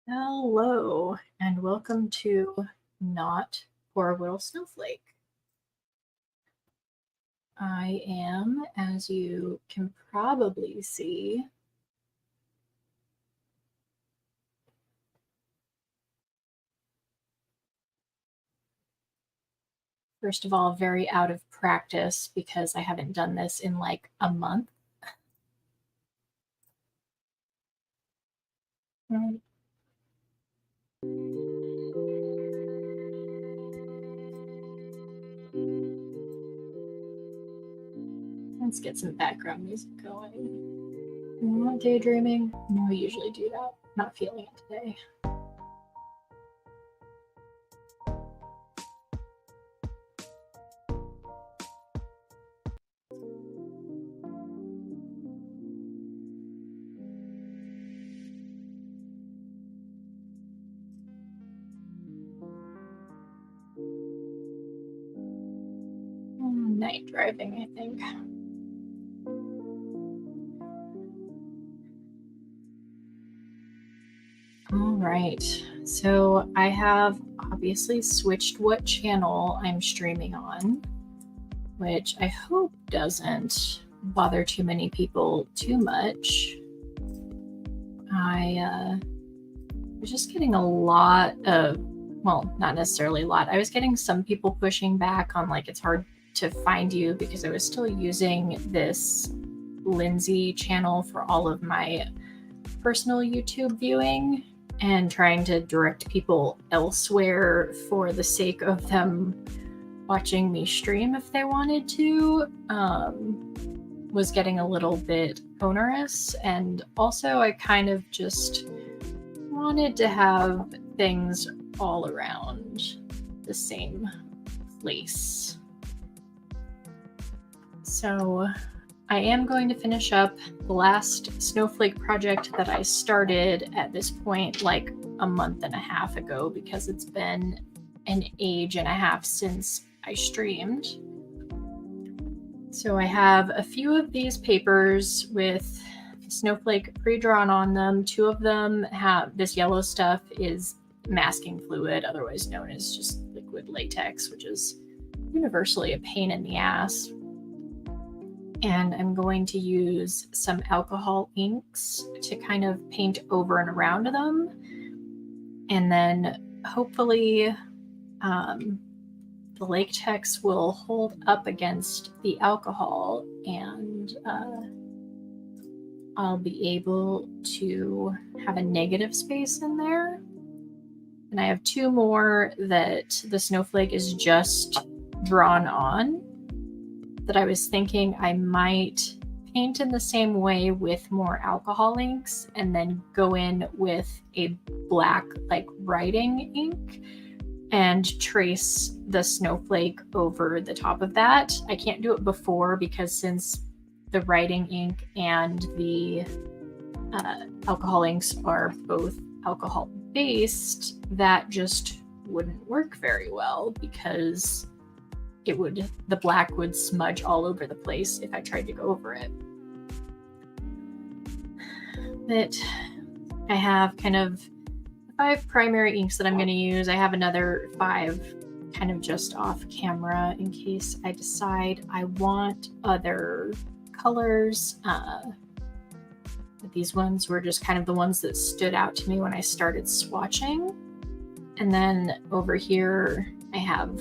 Hello, and welcome to Not Poor Little Snowflake. I am, as you can probably see, first of all, very out of practice because I haven't done this in like a month. Mm, Let's get some background music going. Not daydreaming? No, I usually do that. Not feeling it today. Night driving, I think. All right, so I have obviously switched what channel I'm streaming on, which I hope doesn't bother too many people too much. I was just getting a lot of, well, not necessarily a lot. I was getting some people pushing back on like it's hard to find you because I was still using this Lindsay channel for all of my personal YouTube viewing and trying to direct people elsewhere for the sake of them watching me stream if they wanted to, was getting a little bit onerous. And also I kind of just wanted to have things all around the same place. So I am going to finish up the last snowflake project that I started at this point like a month and a half ago because it's been an age and a half since I streamed. So I have a few of these papers with snowflake pre-drawn on them. Two of them have this yellow stuff is masking fluid, otherwise known as just liquid latex, which is universally a pain in the ass. And I'm going to use some alcohol inks to kind of paint over and around them. And then hopefully the latex will hold up against the alcohol and I'll be able to have a negative space in there. And I have two more that the snowflake is just drawn on that I was thinking I might paint in the same way with more alcohol inks and then go in with a black like writing ink and trace the snowflake over the top of that. I can't do it before because since the writing ink and the alcohol inks are both alcohol based, that just wouldn't work very well because the black would smudge all over the place if I tried to go over it. But I have kind of 5 primary inks that I'm going to use. I have another 5 kind of just off camera in case I decide I want other colors. But these ones were just kind of the ones that stood out to me when I started swatching. And then over here I have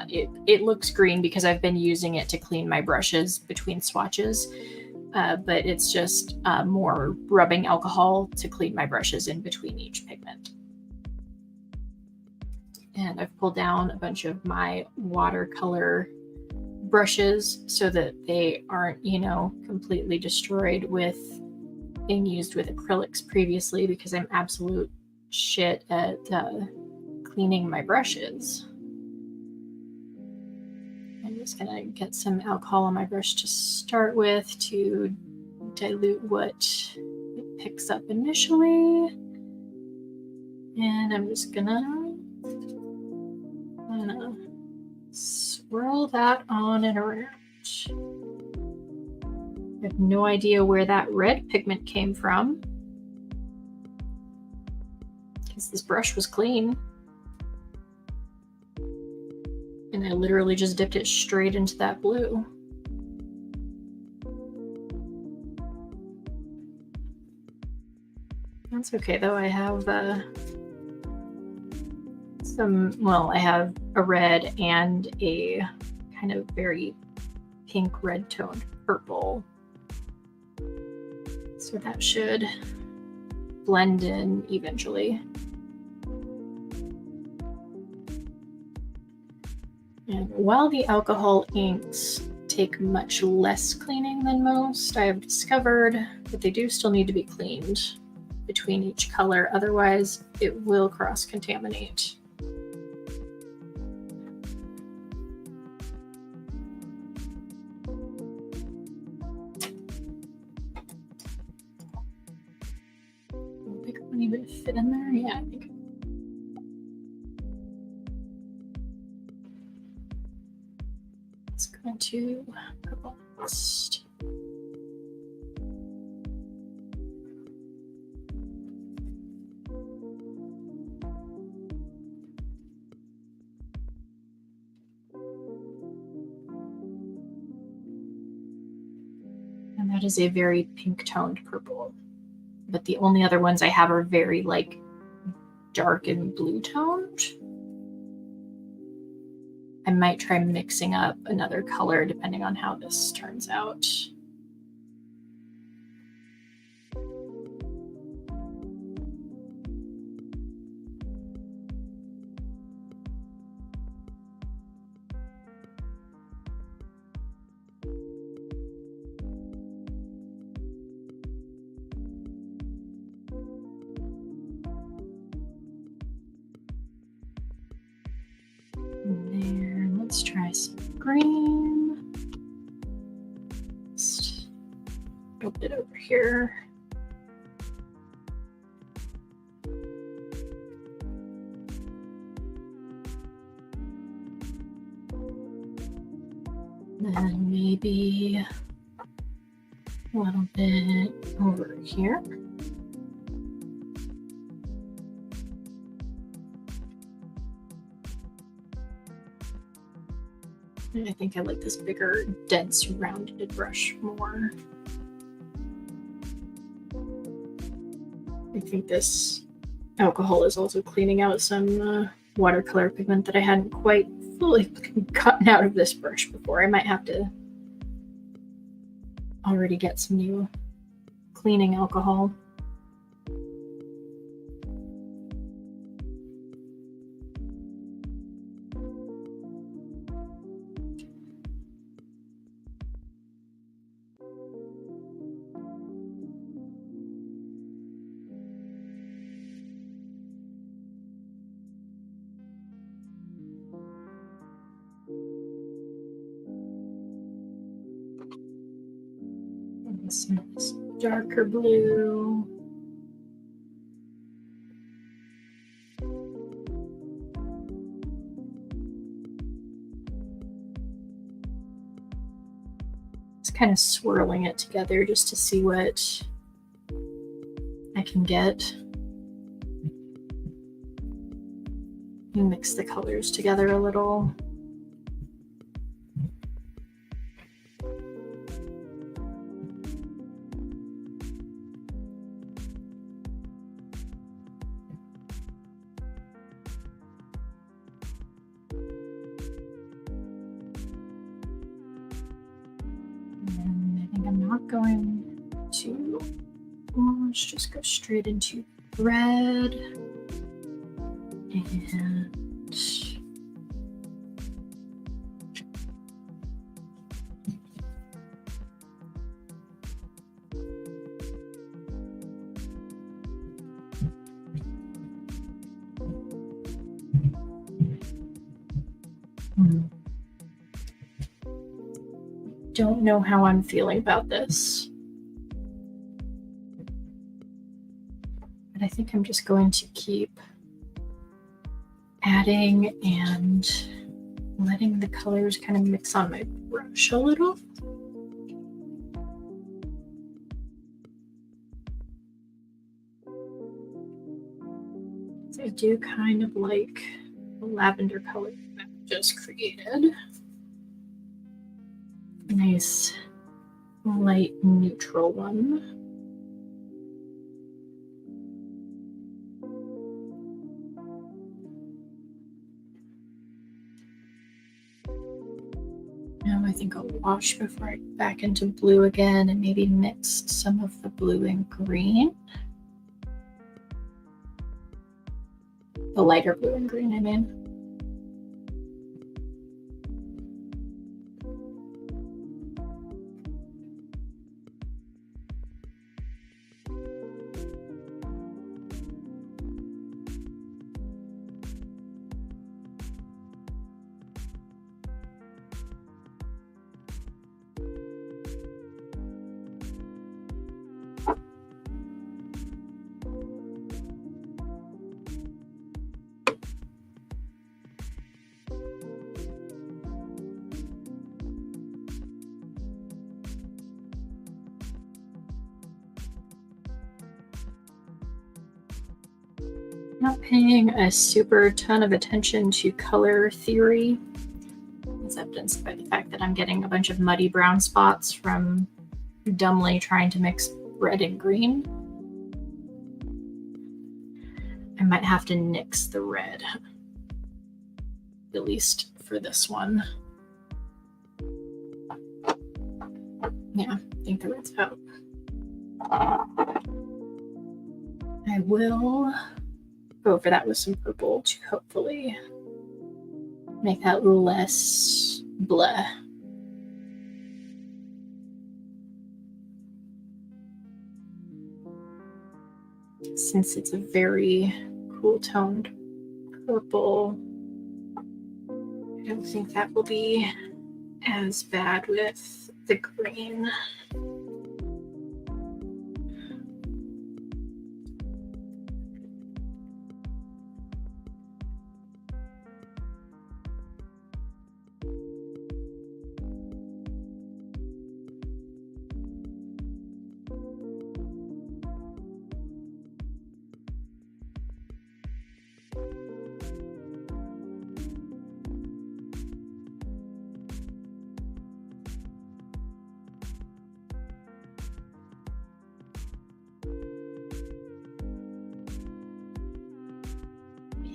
it looks green because I've been using it to clean my brushes between swatches, but it's just more rubbing alcohol to clean my brushes in between each pigment. And I've pulled down a bunch of my watercolor brushes so that they aren't, completely destroyed with being used with acrylics previously because I'm absolute shit at cleaning my brushes. I'm just gonna get some alcohol on my brush to start with to dilute what it picks up initially. And I'm just gonna swirl that on and around. I have no idea where that red pigment came from. because this brush was clean. And I literally just dipped it straight into that blue. That's okay though. I have I have a red and a kind of very pink red toned purple. So that should blend in eventually. And while the alcohol inks take much less cleaning than most, I have discovered that they do still need to be cleaned between each color, otherwise it will cross-contaminate. Will bigger one even fit in there? Yeah, I think. Let's go into purple next. And that is a very pink toned purple. But the only other ones I have are very like dark and blue toned. I might try mixing up another color depending on how this turns out. There, let's try some green. Just a little bit over here. Then maybe a little bit over here. I think I like this bigger, dense, rounded brush more. I think this alcohol is also cleaning out some watercolor pigment that I hadn't quite fully gotten out of this brush before. I might have to already get some new cleaning alcohol. Some darker blue. Just kind of swirling it together just to see what I can get. Mix the colors together a little. Going to, let's just go straight into red and don't know how I'm feeling about this. But I think I'm just going to keep adding and letting the colors kind of mix on my brush a little. So I do kind of like the lavender color that I just created. Nice light neutral one. Now I think I'll wash before I go back into blue again and maybe mix some of the blue and green. The lighter blue and green, I mean. Not paying a super ton of attention to color theory, as evidenced by the fact that I'm getting a bunch of muddy brown spots from dumbly trying to mix red and green. I might have to nix the red, at least for this one. Yeah, I think the red's out. I will go over that with some purple to hopefully make that less blah. Since it's a very cool toned purple, I don't think that will be as bad with the green.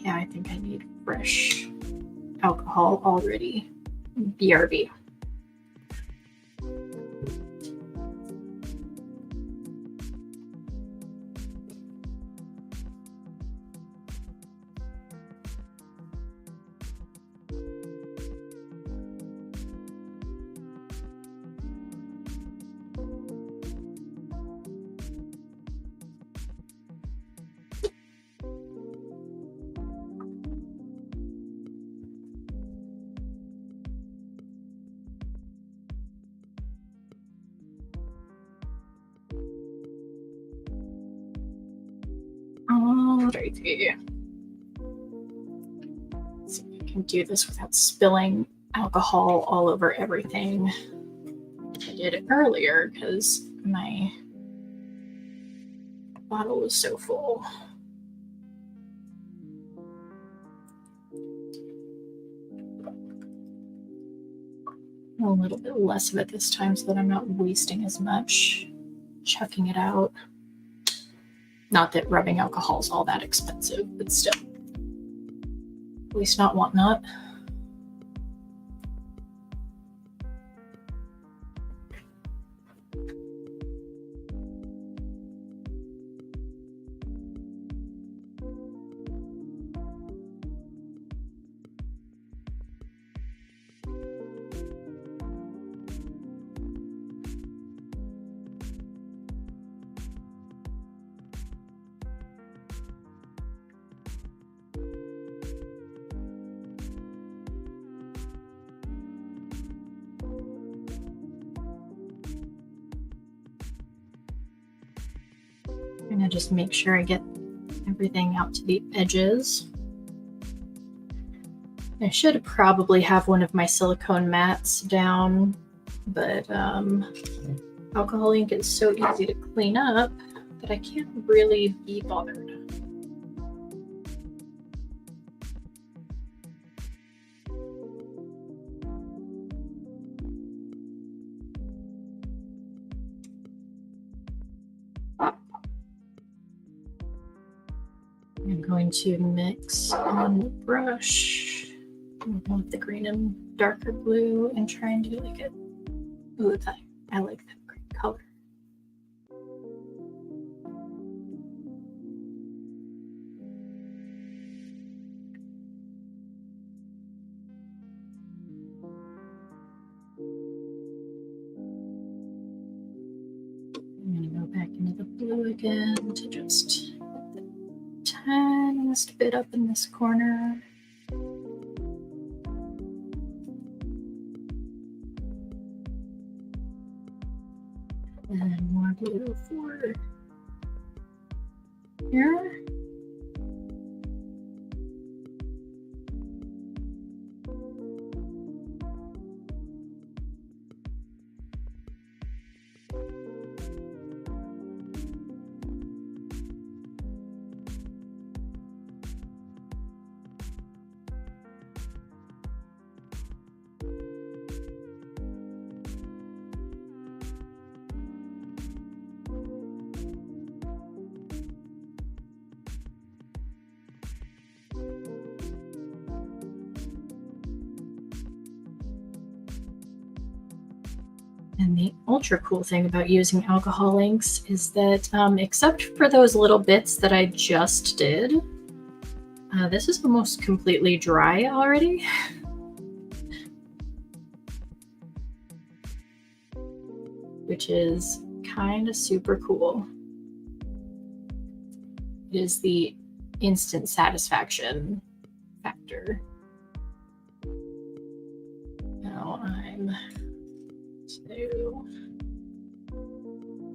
Yeah, I think I need fresh alcohol already. BRB. Alrighty. So I can do this without spilling alcohol all over everything. I did it earlier because my bottle was so full. A little bit less of it this time so that I'm not wasting as much chucking it out. Not that rubbing alcohol is all that expensive, but still. At least not whatnot. I'm gonna just make sure I get everything out to the edges. I should probably have one of my silicone mats down, but alcohol ink is so easy to clean up that I can't really be bothered. I'm going to mix on the brush with the green and darker blue and try and do like a, ooh, I like that green color. I'm going to go back into the blue again to just put the tiniest bit up in this corner. And then more blue for here. And the ultra cool thing about using alcohol inks is that, except for those little bits that I just did, this is almost completely dry already. Which is kind of super cool. It is the instant satisfaction factor. Now I'm to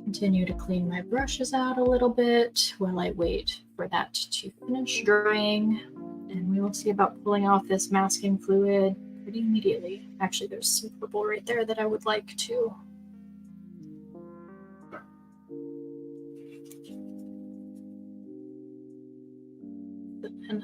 continue to clean my brushes out a little bit while I wait for that to finish drying, and we will see about pulling off this masking fluid pretty immediately. Actually, there's some purple right there that I would like to put in.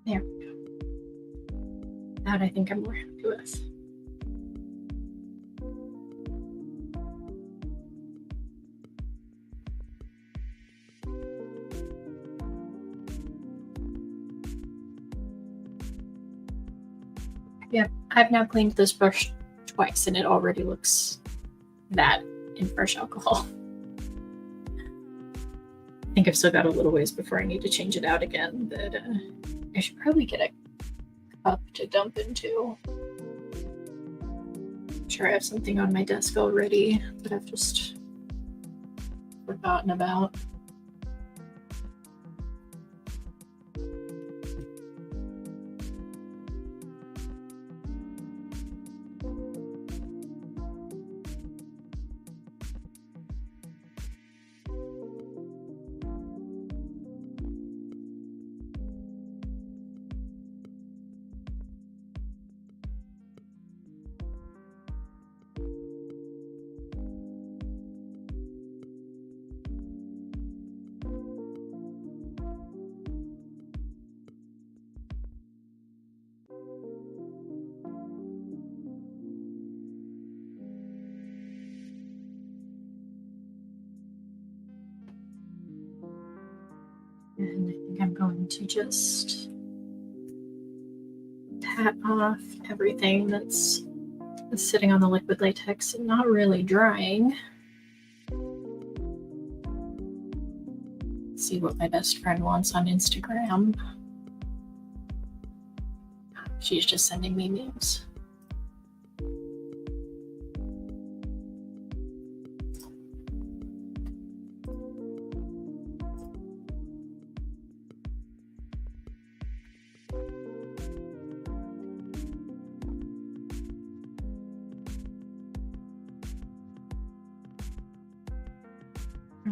There we go. That I think I'm more happy with. Yeah, I've now cleaned this brush twice and it already looks that in fresh alcohol. I think I've still got a little ways before I need to change it out again, but I should probably get a cup to dump into. I'm sure I have something on my desk already that I've just forgotten about. And I think I'm going to just pat off everything that's sitting on the liquid latex and not really drying. Let's see what my best friend wants on Instagram. She's just sending me memes.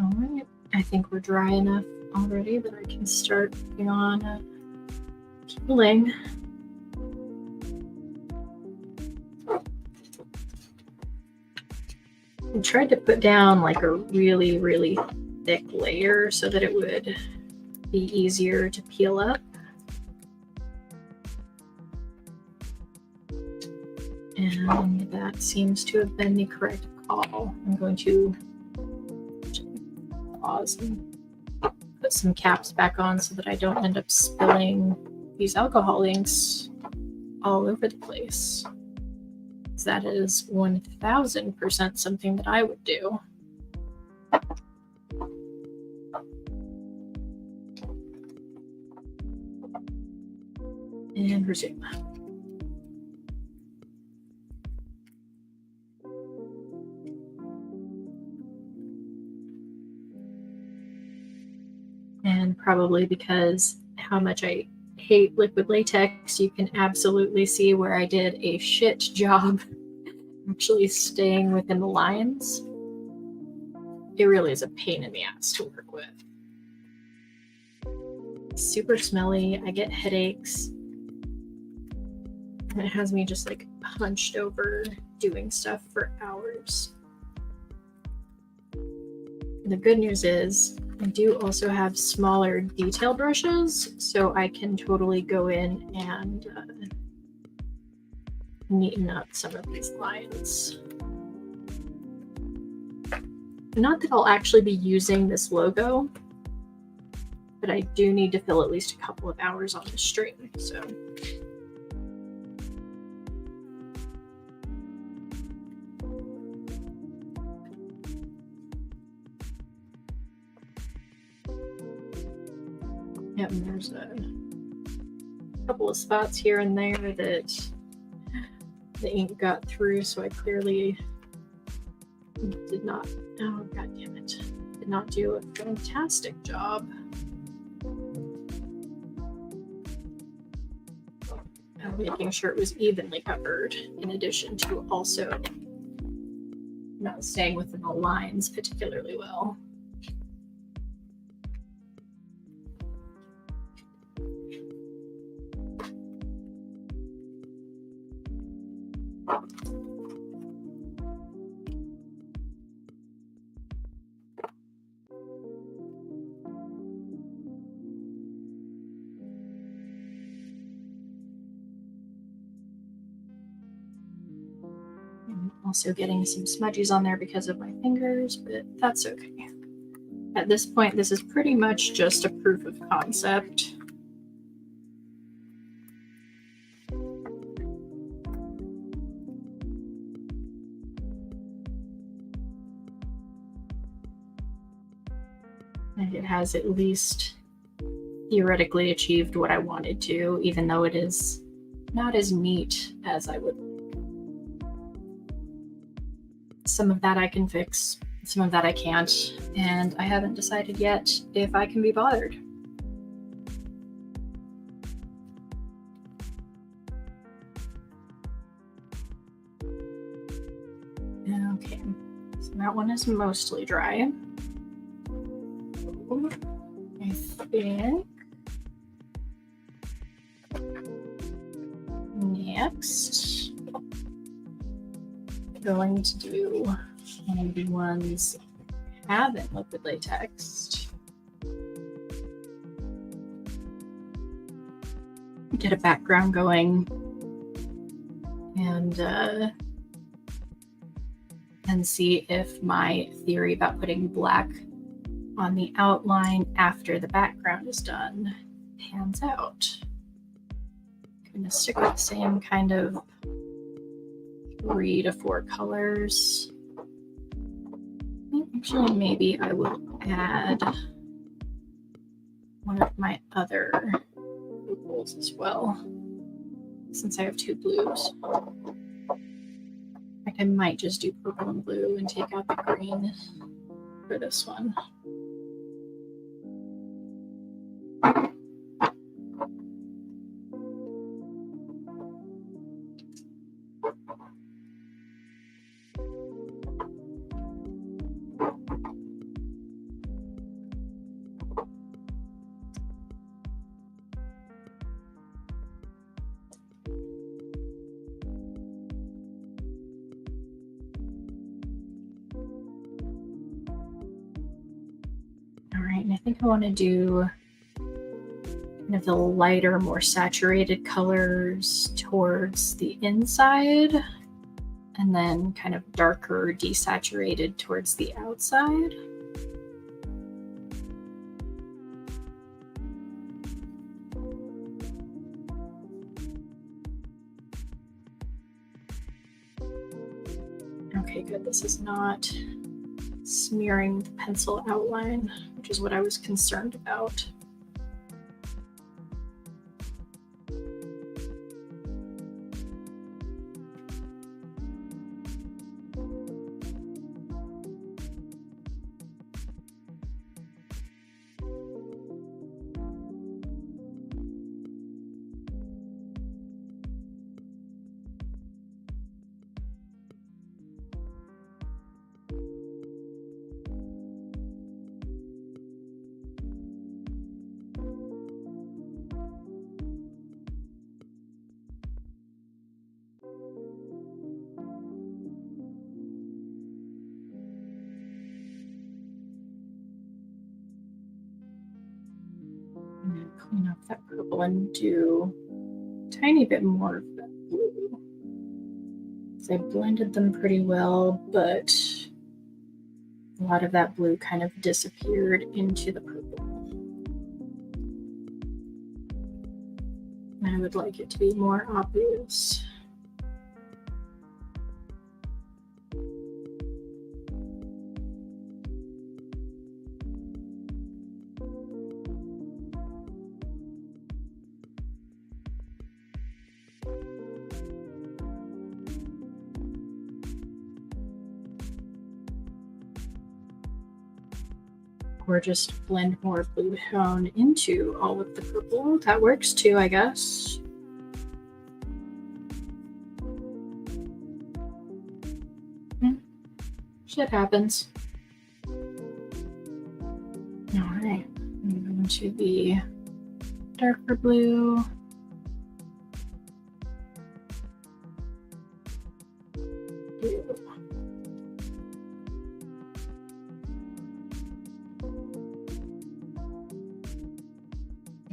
All right, I think we're dry enough already that I can start putting on healing. I tried to put down like a really, really thick layer so that it would be easier to peel up. And that seems to have been the correct call. I'm going to pause and put some caps back on so that I don't end up spilling these alcohol inks all over the place. That is 1000% something that I would do. And resume. And probably because how much I hate liquid latex, you can absolutely see where I did a shit job actually staying within the lines. It really is a pain in the ass to work with. It's super smelly. I get headaches. And it has me just like hunched over doing stuff for hours. The good news is I do also have smaller detail brushes, so I can totally go in and neaten up some of these lines. Not that I'll actually be using this logo, but I do need to fill at least a couple of hours on the stream, so. Yep, and there's a couple of spots here and there that the ink got through, so I clearly did not, oh god damn it, did not do a fantastic job of making sure it was evenly covered, in addition to also not staying within the lines particularly well. Also getting some smudges on there because of my fingers, but that's okay. At this point, this is pretty much just a proof of concept. And it has at least theoretically achieved what I wanted to, even though it is not as neat as I would. Some of that I can fix, some of that I can't, and I haven't decided yet if I can be bothered. Okay, so that one is mostly dry. I think next going to do one of the ones I have in liquid latex. Get a background going and see if my theory about putting black on the outline after the background is done pans out. I'm going to stick with the same kind of 3 to 4 colors. Actually, maybe I will add one of my other purples as well, since I have 2 blues. I might just do purple and blue and take out the green for this one. I think I want to do kind of the lighter, more saturated colors towards the inside, and then kind of darker, desaturated towards the outside. Okay, good. This is not smearing the pencil outline, which is what I was concerned about. I'm going to clean up that purple and do a tiny bit more of that blue. So I blended them pretty well, but a lot of that blue kind of disappeared into the purple. I would like it to be more obvious. Or just blend more blue tone into all of the purple. That works too, I guess. Shit happens. All right, I'm going to the darker blue.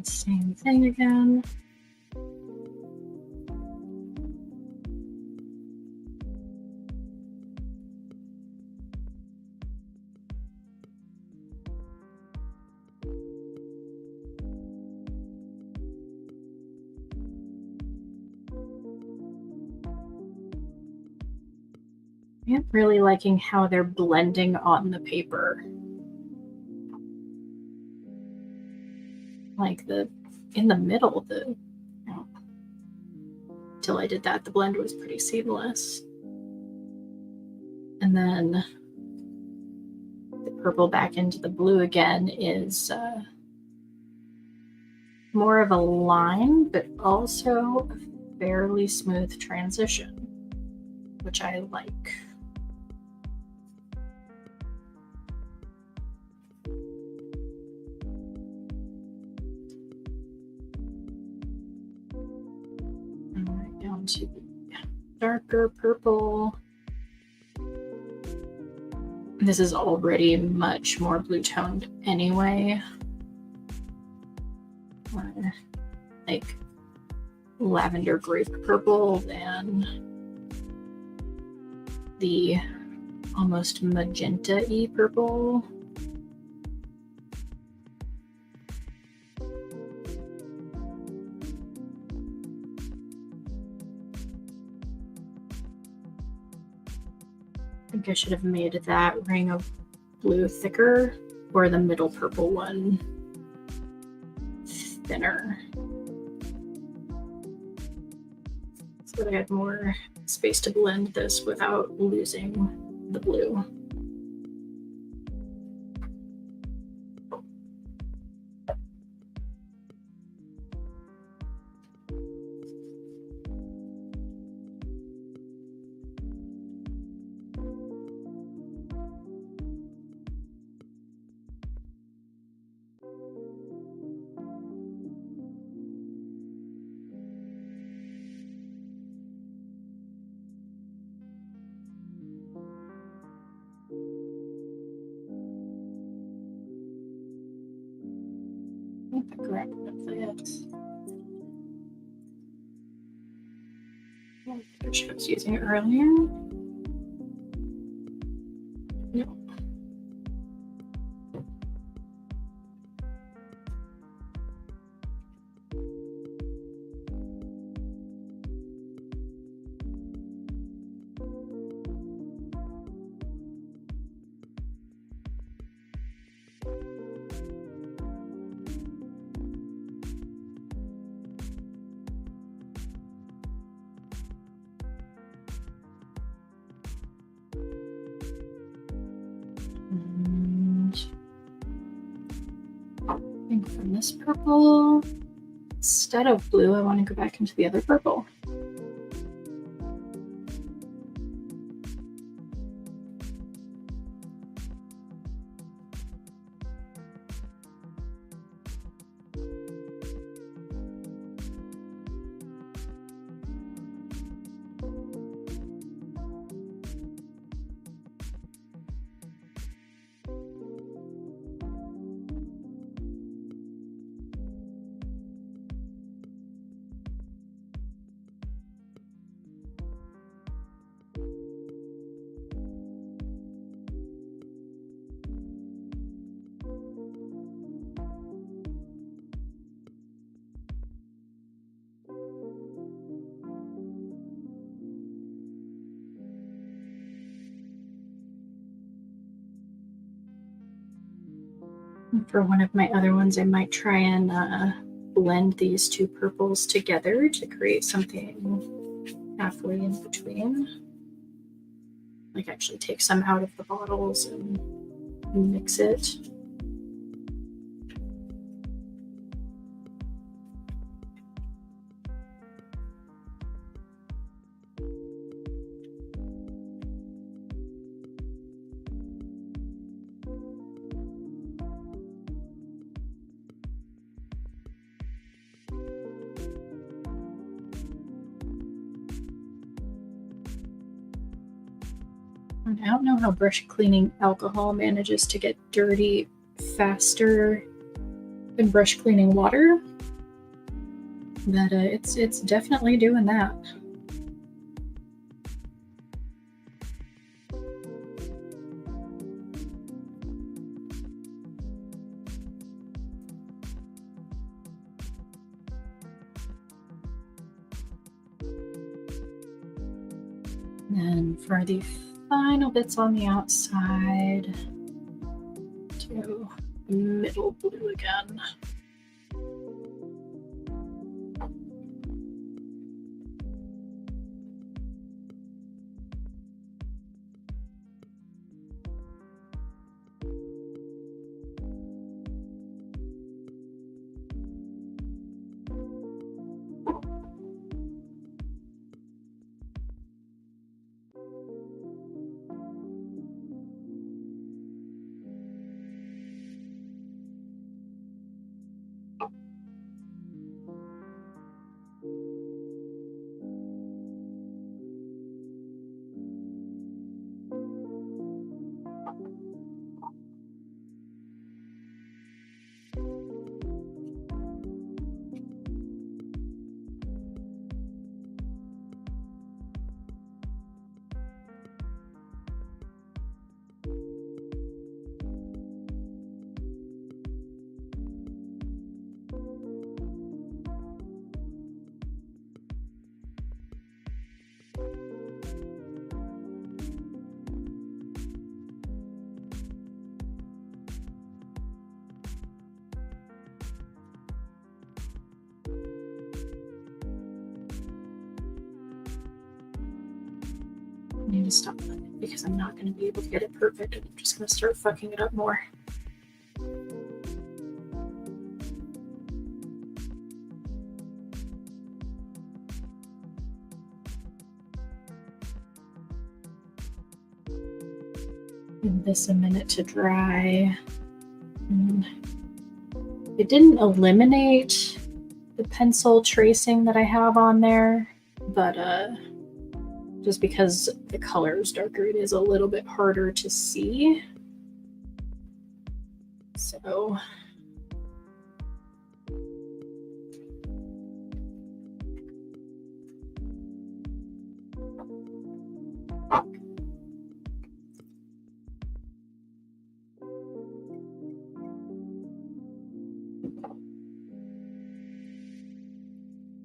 Same thing again. I'm really liking how they're blending on the paper. Like in the middle, till I did that, the blend was pretty seamless. And then the purple back into the blue again is more of a line, but also a fairly smooth transition, which I like. Down to the darker purple. This is already much more blue toned anyway. Like lavender grape purple than the almost magenta-y purple. I think I should have made that ring of blue thicker, or the middle purple one thinner, so that I had more space to blend this without losing the blue. think the correct of this. I was using it earlier. No. I think from this purple, instead of blue, I want to go back into the other purple. For one of my other ones, I might try and blend these two purples together to create something halfway in between. Like actually take some out of the bottles and mix it. I don't know how brush cleaning alcohol manages to get dirty faster than brush cleaning water, but it's definitely doing that. And for the final bits on the outside, to middle blue again. I need to stop that because I'm not going to be able to get it perfect, and I'm just going to start fucking it up more. Give this a minute to dry. It didn't eliminate the pencil tracing that I have on there, but just because the color is darker, it is a little bit harder to see. So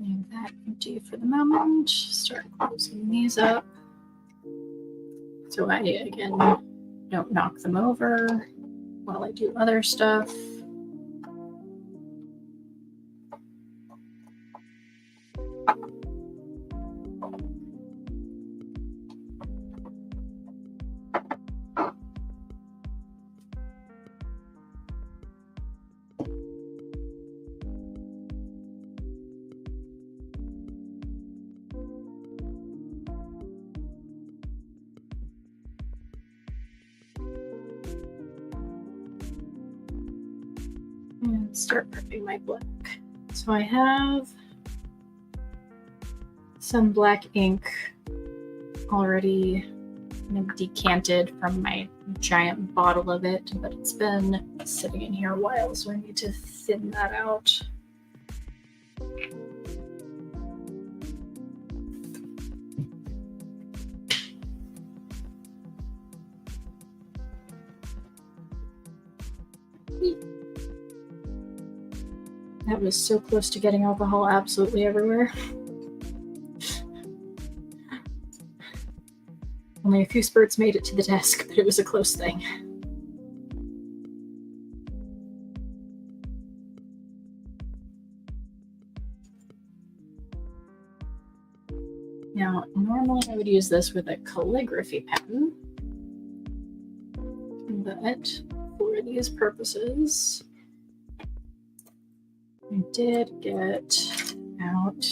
Leave that empty for the moment. Start closing these up. So I, again, don't knock them over while I do other stuff. And start prepping my black. So I have some black ink already decanted from my giant bottle of it, but it's been sitting in here a while, so I need to thin that out. That was so close to getting alcohol absolutely everywhere. Only a few spurts made it to the desk, but it was a close thing. Now, normally I would use this with a calligraphy pen, but for these purposes, I did get out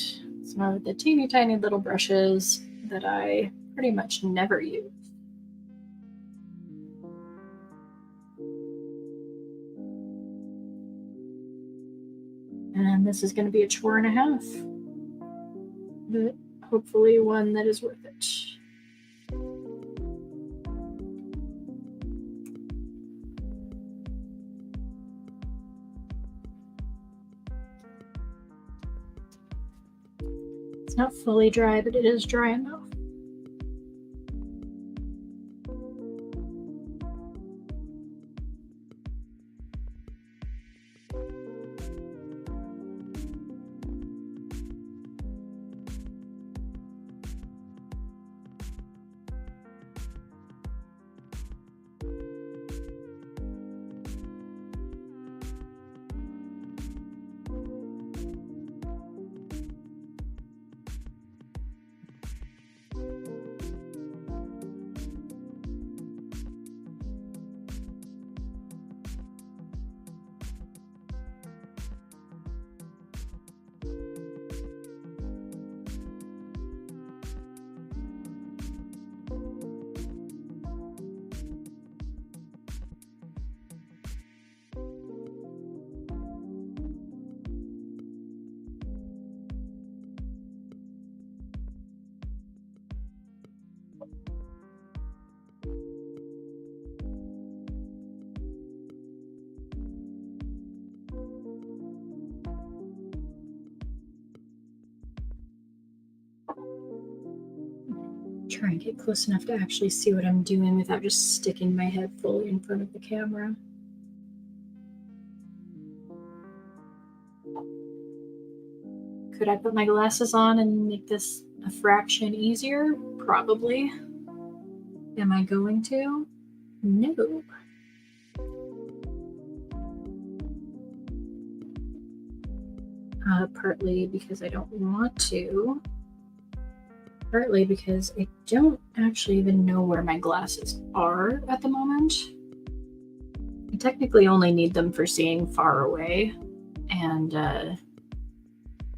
some of the teeny tiny little brushes that I pretty much never use. And this is going to be a chore and a half, but hopefully one that is worth it. It's not fully dry, but it is dry enough. Try and get close enough to actually see what I'm doing without just sticking my head fully in front of the camera. Could I put my glasses on and make this a fraction easier? Probably. Am I going to? No. Partly because I don't want to. Partly because I don't actually even know where my glasses are at the moment. I technically only need them for seeing far away, and I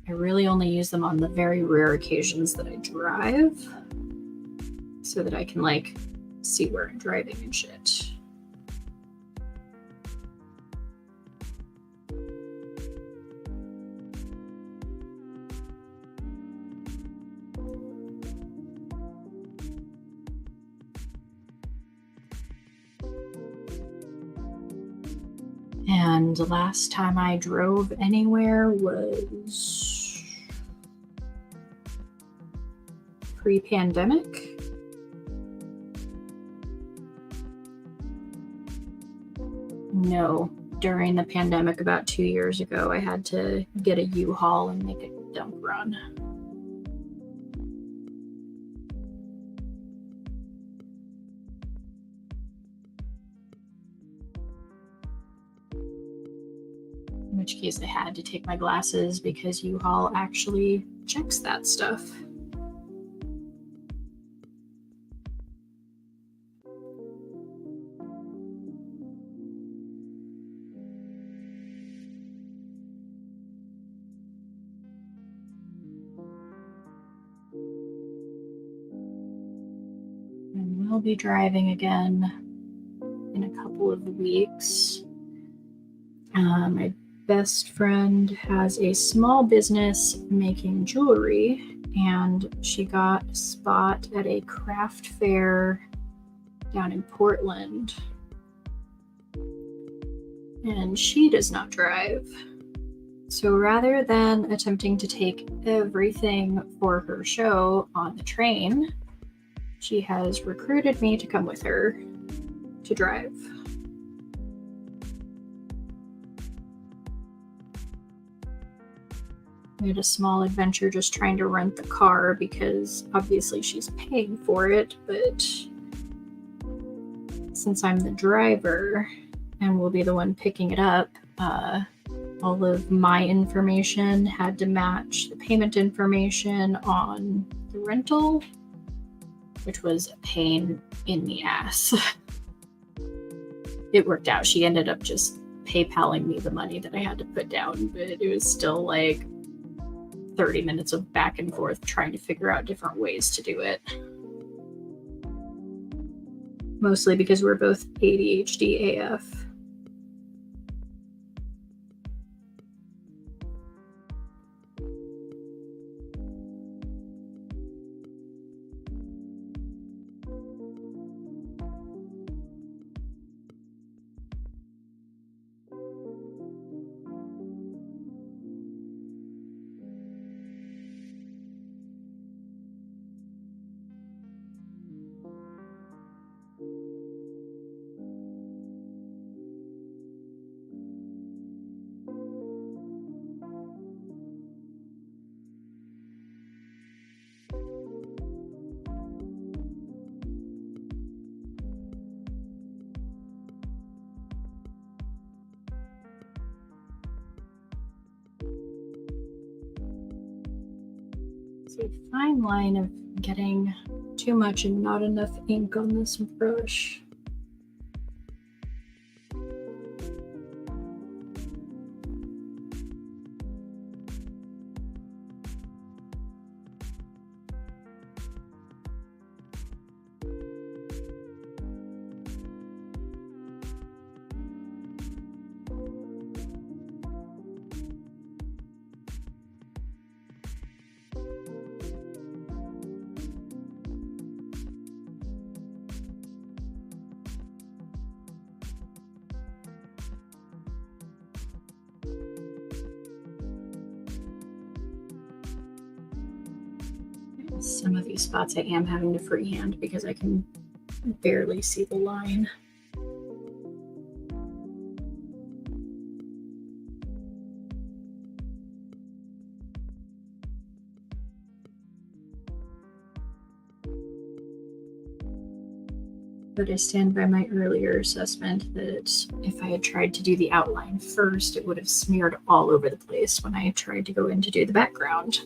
really only use them on the very rare occasions that I drive, so that I can like see where I'm driving and shit. And the last time I drove anywhere was pre-pandemic. No, during the pandemic about 2 years ago, I had to get a U-Haul and make it dump run. In which case I had to take my glasses because U-Haul actually checks that stuff. And we'll be driving again in a couple of weeks. My best friend has a small business making jewelry, and she got a spot at a craft fair down in Portland. And she does not drive. So rather than attempting to take everything for her show on the train, she has recruited me to come with her to drive. We had a small adventure just trying to rent the car because obviously she's paying for it, but since I'm the driver and will be the one picking it up, all of my information had to match the payment information on the rental, which was a pain in the ass. It worked out. She ended up just PayPaling me the money that I had to put down, but it was still like 30 minutes of back and forth trying to figure out different ways to do it. Mostly because we're both ADHD AF. It's a fine line of getting too much and not enough ink on this brush. Some of these spots I am having to freehand because I can barely see the line. But I stand by my earlier assessment that if I had tried to do the outline first, it would have smeared all over the place when I tried to go in to do the background.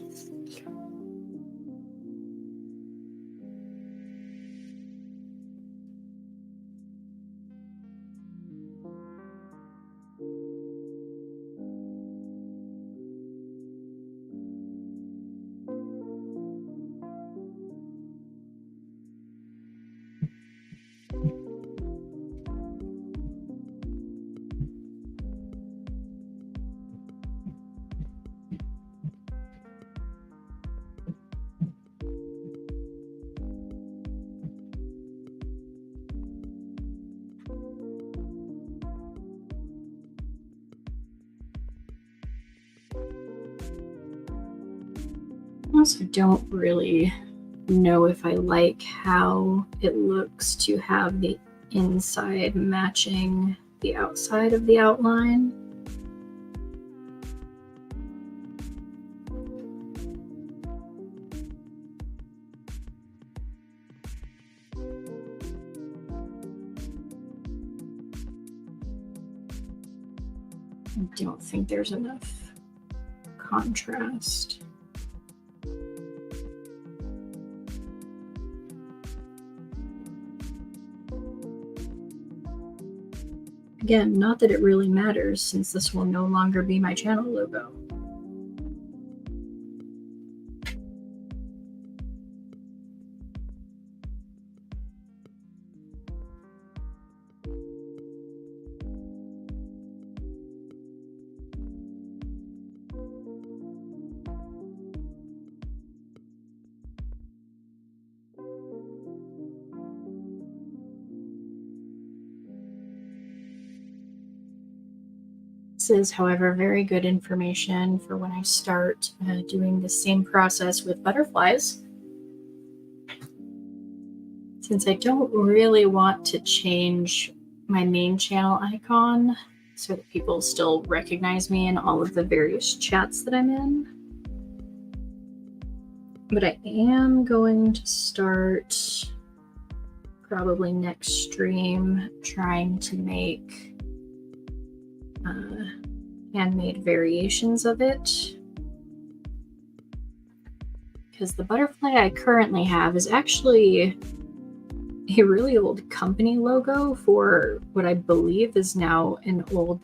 I also don't really know if I like how it looks to have the inside matching the outside of the outline. I don't think there's enough contrast. Again, not that it really matters since this will no longer be my channel logo. This is, however, very good information for when I start doing the same process with butterflies. Since I don't really want to change my main channel icon so that people still recognize me in all of the various chats that I'm in. But I am going to start, probably next stream, trying to make handmade variations of it. Because the butterfly I currently have is actually a really old company logo for what I believe is now an old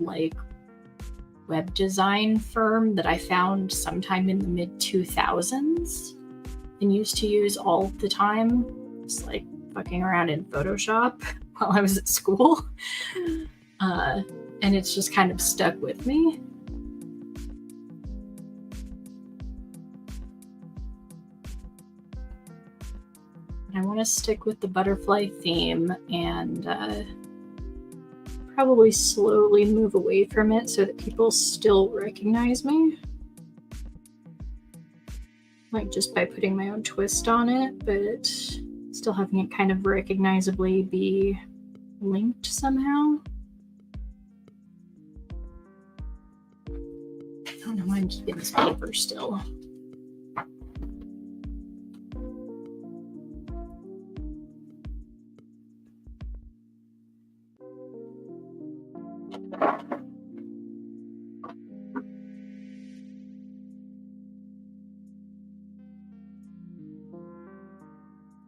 web design firm that I found sometime in the mid-2000s and used to use all the time, just fucking around in Photoshop while I was at school. And it's just kind of stuck with me. I want to stick with the butterfly theme and probably slowly move away from it so that people still recognize me. Just by putting my own twist on it, but still having it kind of recognizably be linked somehow. I don't know why I'm keeping this paper still.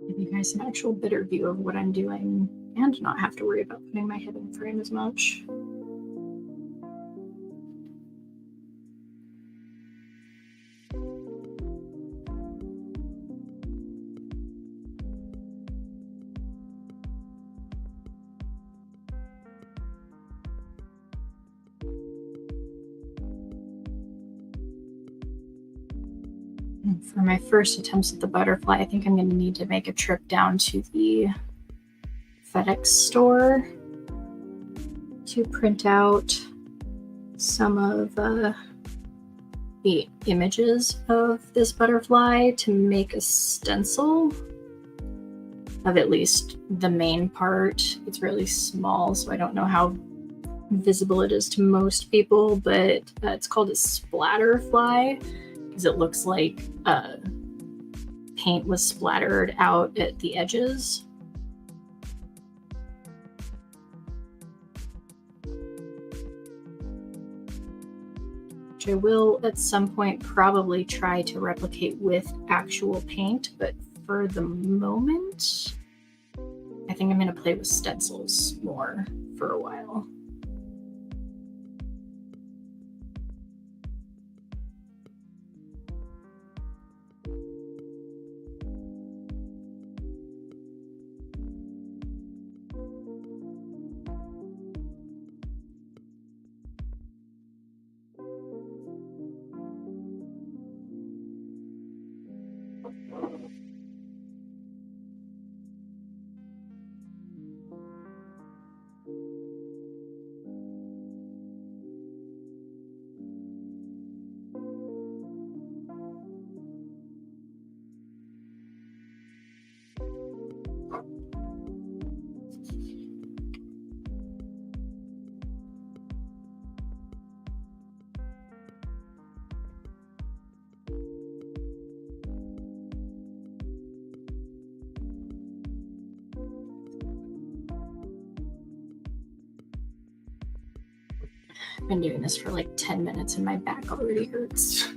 Give you guys an actual better view of what I'm doing and not have to worry about putting my head in frame as much. For my first attempts at the butterfly, I think I'm going to need to make a trip down to the FedEx store to print out some of the images of this butterfly to make a stencil of at least the main part. It's really small, so I don't know how visible it is to most people, but it's called a splatterfly because it looks like paint was splattered out at the edges. Which I will at some point probably try to replicate with actual paint, but for the moment, I think I'm going to play with stencils more for a while. I've been doing this for like 10 minutes and my back already hurts.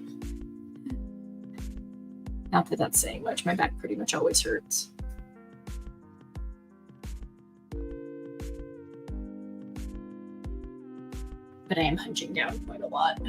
Not that that's saying much, my back pretty much always hurts. But I am hunching down quite a lot.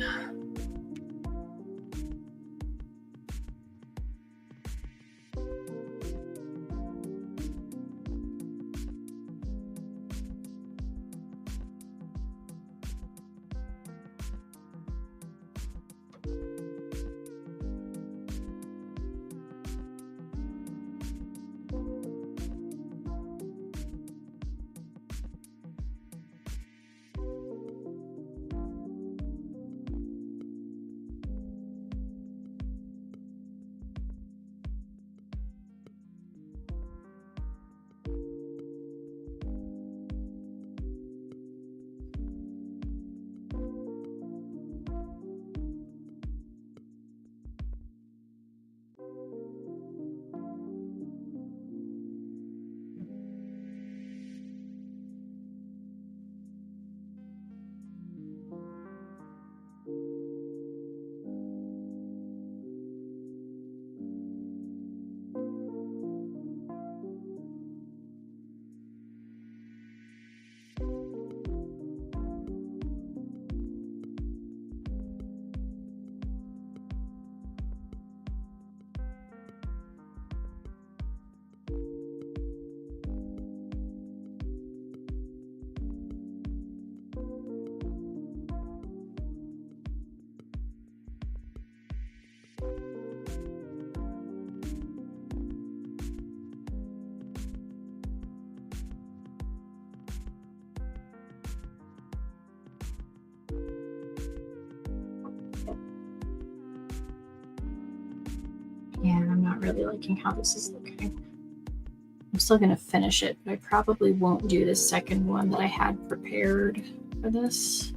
Yeah, I'm not really liking how this is looking. I'm still going to finish it, but I probably won't do the second one that I had prepared for this.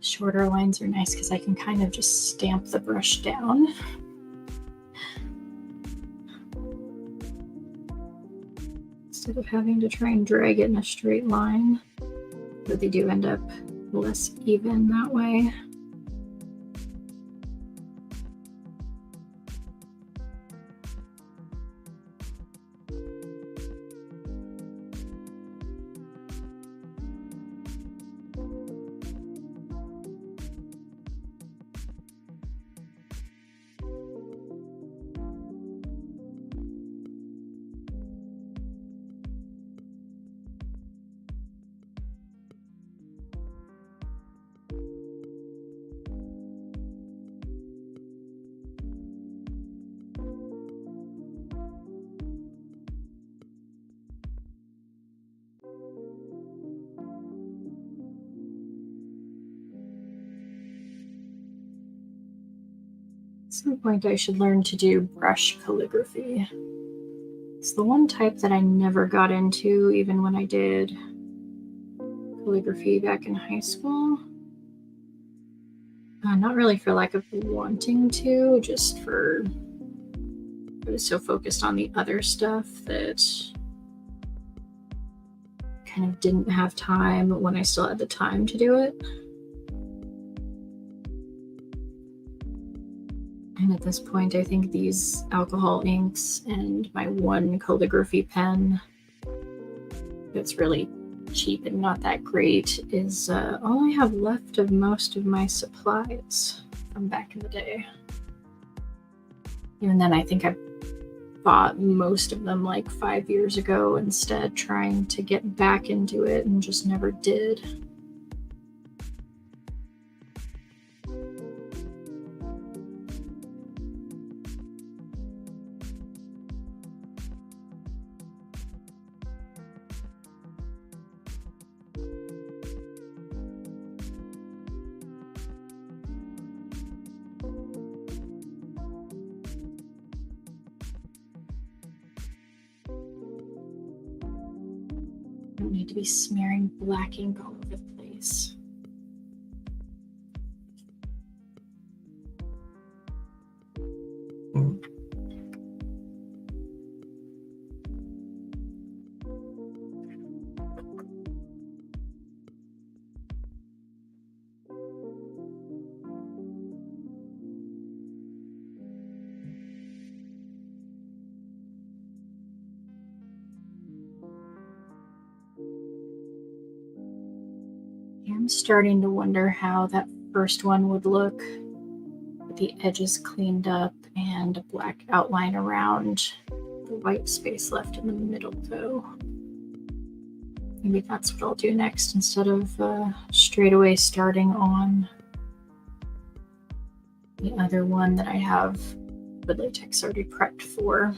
Shorter lines are nice because I can kind of just stamp the brush down. Instead of having to try and drag it in a straight line, but they do end up less even that way. At some point I should learn to do brush calligraphy. It's the one type that I never got into, even when I did calligraphy back in high school. Not really for lack of wanting to, just for I was so focused on the other stuff that kind of didn't have time when I still had the time to do it. And at this point, I think these alcohol inks and my one calligraphy pen that's really cheap and not that great is all I have left of most of my supplies from back in the day. Even then, I think I bought most of them like 5 years ago instead, trying to get back into it and just never did. I don't need to be smearing black ink all over the place. I'm starting to wonder how that first one would look with the edges cleaned up and a black outline around the white space left in the middle, though. Maybe that's what I'll do next instead of straight away starting on the other one that I have the latex already prepped for.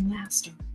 Last one.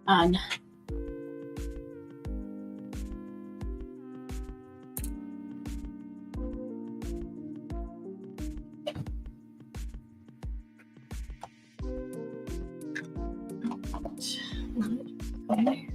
on. Okay.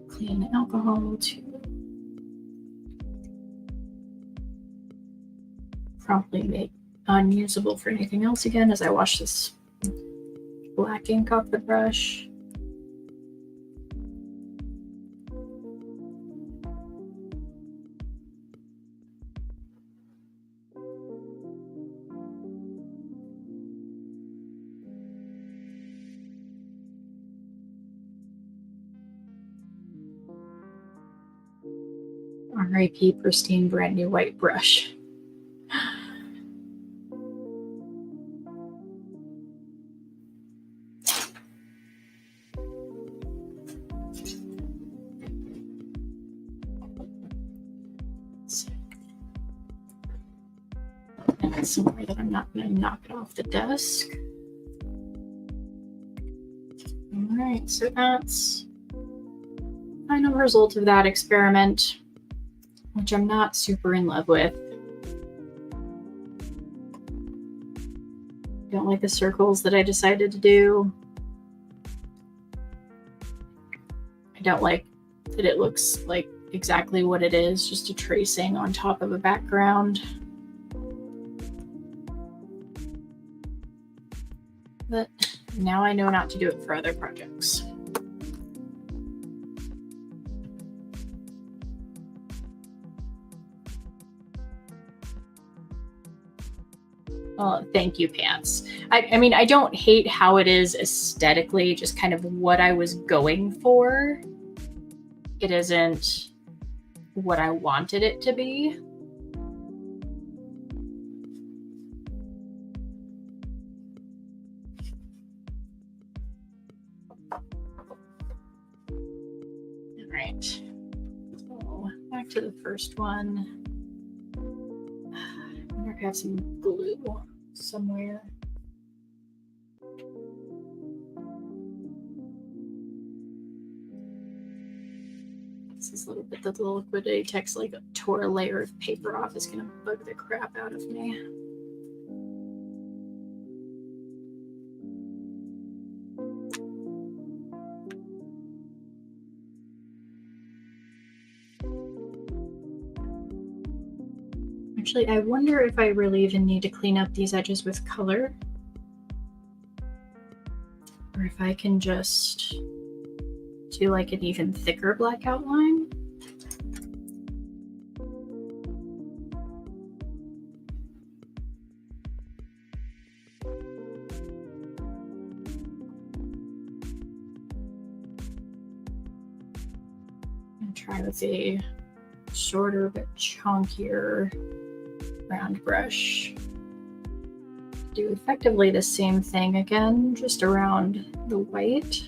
Clean alcohol to probably make unusable for anything else again as I wash this black ink off the brush. R.I.P. pristine brand new white brush. And somewhere that I'm not going to knock it off the desk. All right, so that's final result of that experiment, which I'm not super in love with. Don't like the circles that I decided to do. I don't like that it looks like exactly what it is, just a tracing on top of a background. But now I know not to do it for other projects. Well, thank you, pants. I mean, I don't hate how it is aesthetically, just kind of what I was going for. It isn't what I wanted it to be. All right. So back to the first one. I wonder if I have some glue somewhere. This is a little bit that the liquid latex like tore a layer of paper off is gonna bug the crap out of me. Actually, I wonder if I really even need to clean up these edges with color, or if I can just do like an even thicker black outline. And try with a shorter but chunkier round brush. Do effectively the same thing again, just around the white.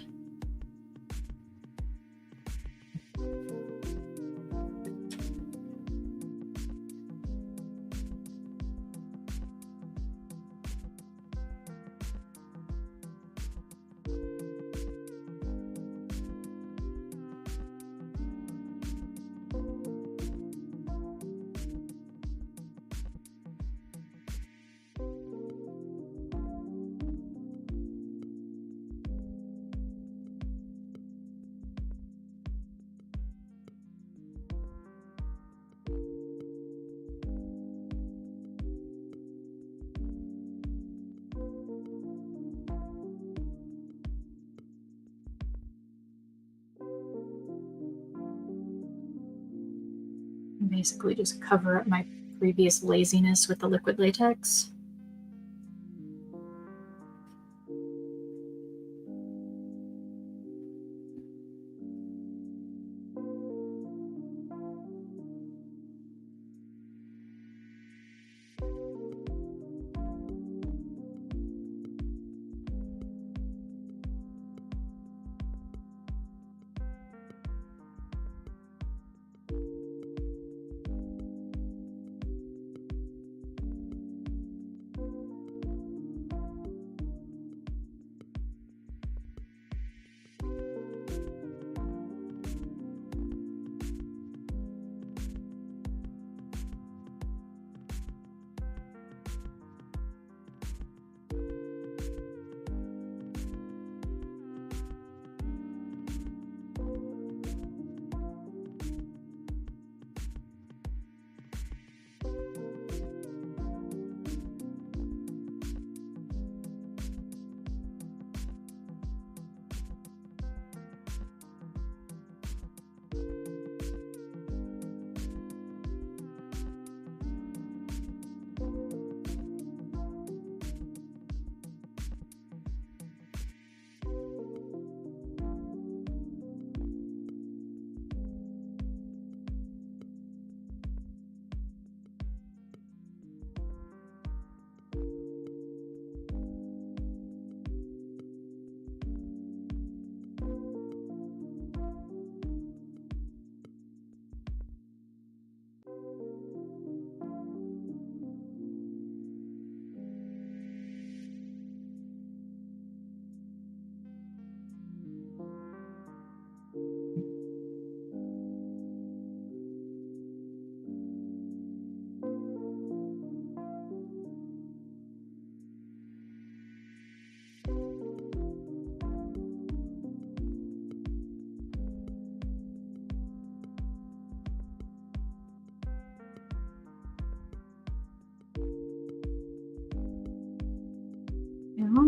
Basically just cover up my previous laziness with the liquid latex.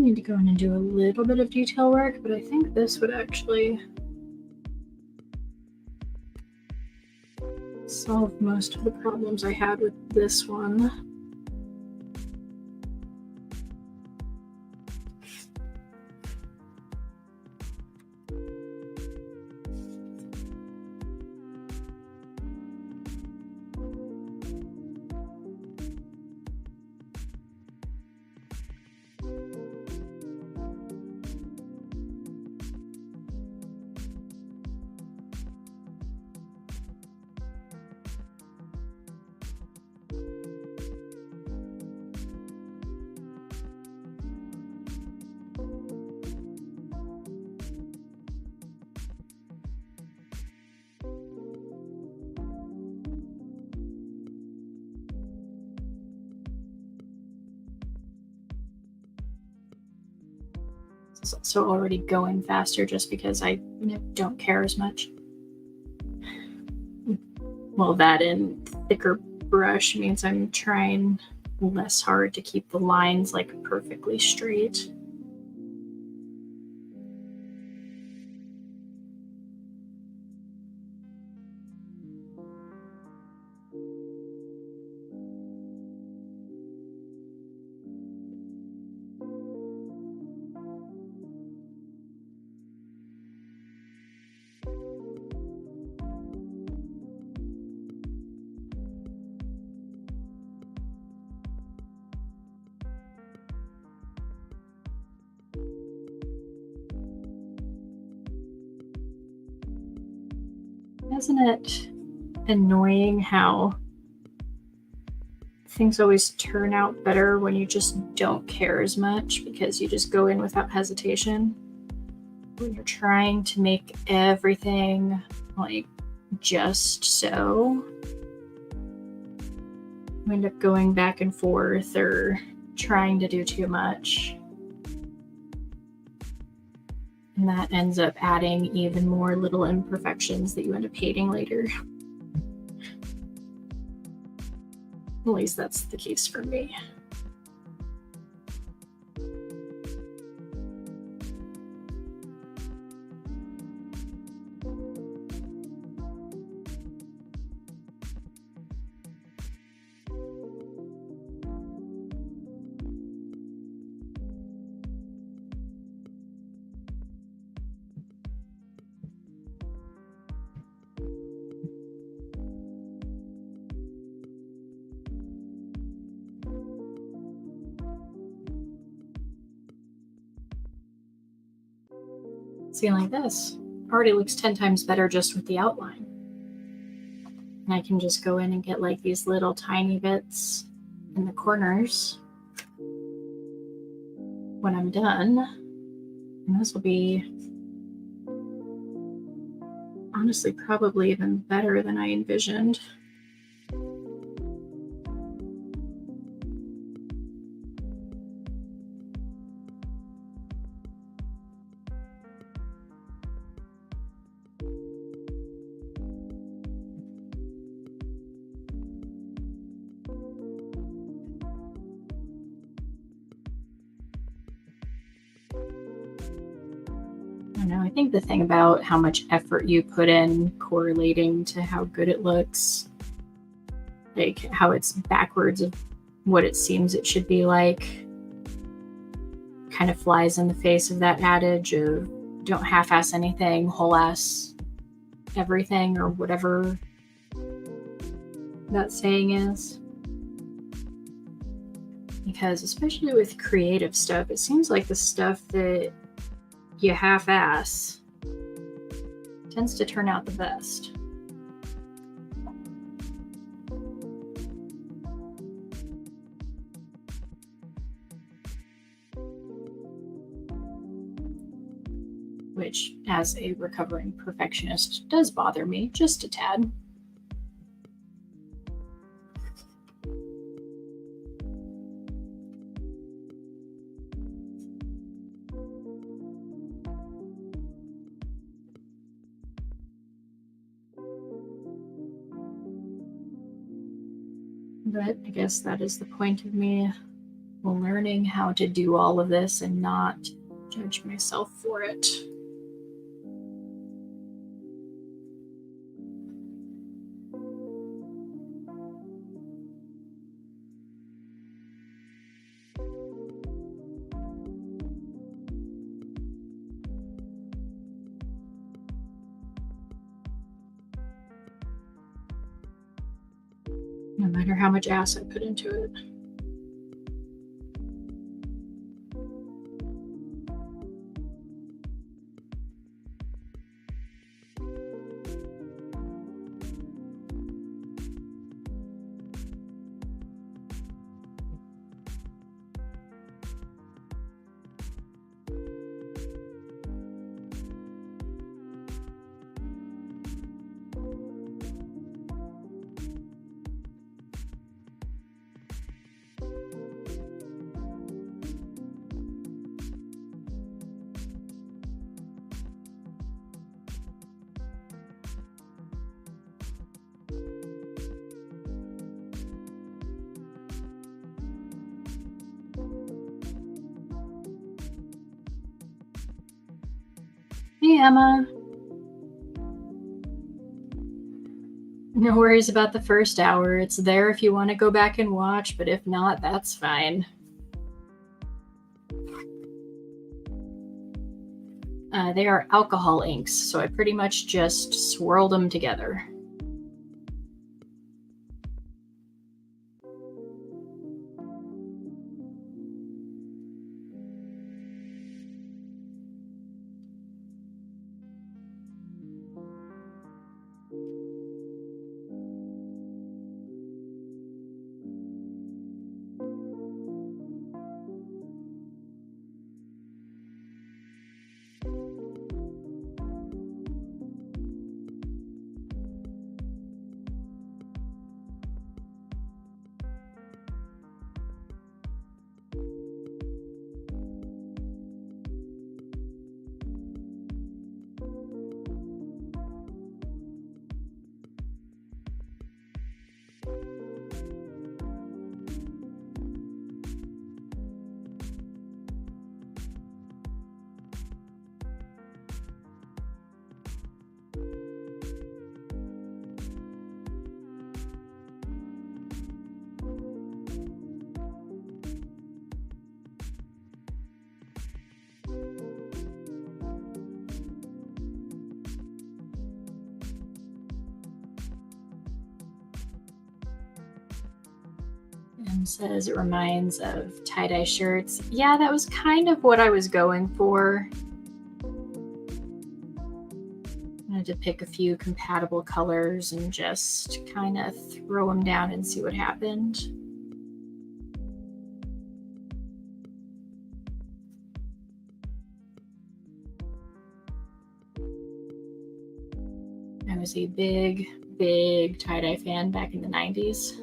need to go in and do a little bit of detail work, but I think this would actually solve most of the problems I had with this one. It's also already going faster just because I don't care as much. Well, that and thicker brush means I'm trying less hard to keep the lines like perfectly straight. Isn't it annoying how things always turn out better when you just don't care as much because you just go in without hesitation? When you're trying to make everything like just so, you end up going back and forth or trying to do too much. And that ends up adding even more little imperfections that you end up hating later. At least that's the case for me. See, like this already looks 10 times better just with the outline. And I can just go in and get like these little tiny bits in the corners when I'm done. And this will be honestly probably even better than I envisioned. I think the thing about how much effort you put in correlating to how good it looks, like how it's backwards of what it seems it should be like, kind of flies in the face of that adage of don't half-ass anything, whole-ass everything, or whatever that saying is. Because especially with creative stuff, it seems like the stuff that you half-ass tends to turn out the best. Which, as a recovering perfectionist, does bother me just a tad. But I guess that is the point of me learning how to do all of this and not judge myself for it. No matter how much ass I put into it. Hey, Emma. No worries about the first hour. It's there if you want to go back and watch, but if not, that's fine. They are alcohol inks, so I pretty much just swirled them together. And says it reminds of tie-dye shirts. Yeah, that was kind of what I was going for. I wanted to pick a few compatible colors and just kind of throw them down and see what happened. I was a big tie-dye fan back in the 90s.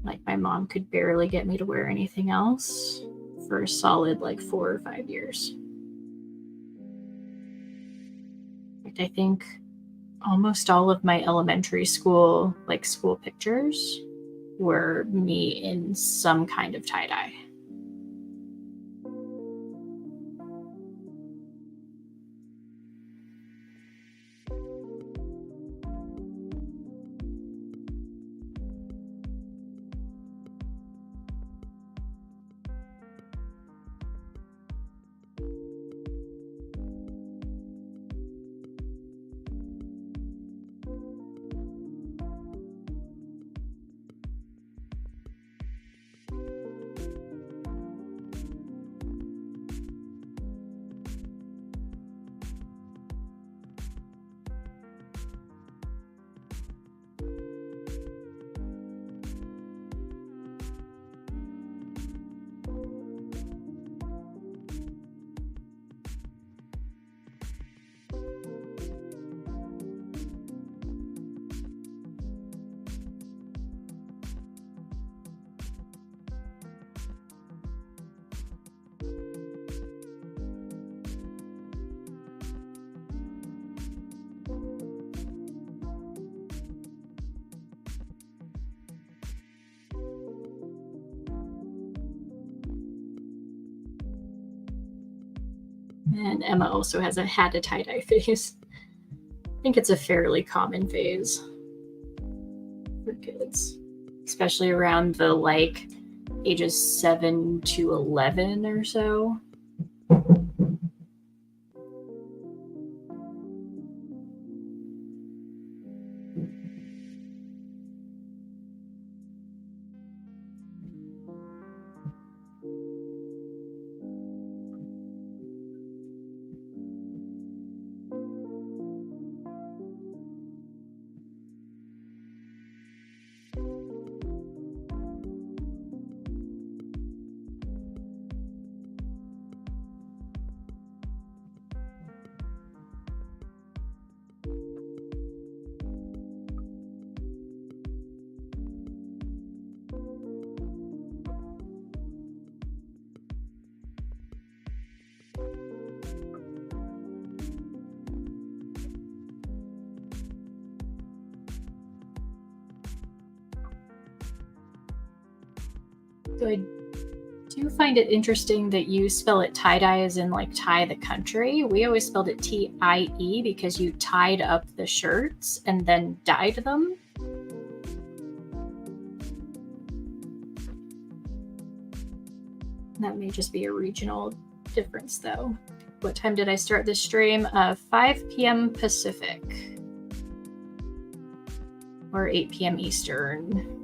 Like, my mom could barely get me to wear anything else for a solid 4 or 5 years. In fact, I think almost all of my elementary school school pictures were me in some kind of tie-dye. And Emma also had a tie-dye phase. I think it's a fairly common phase for kids, especially around the like ages 7 to 11 or so. So I do find it interesting that you spell it tie-dye as in like tie the country. We always spelled it T-I-E because you tied up the shirts and then dyed them. That may just be a regional difference though. What time did I start this stream? 5 p.m. Pacific. Or 8 p.m. Eastern.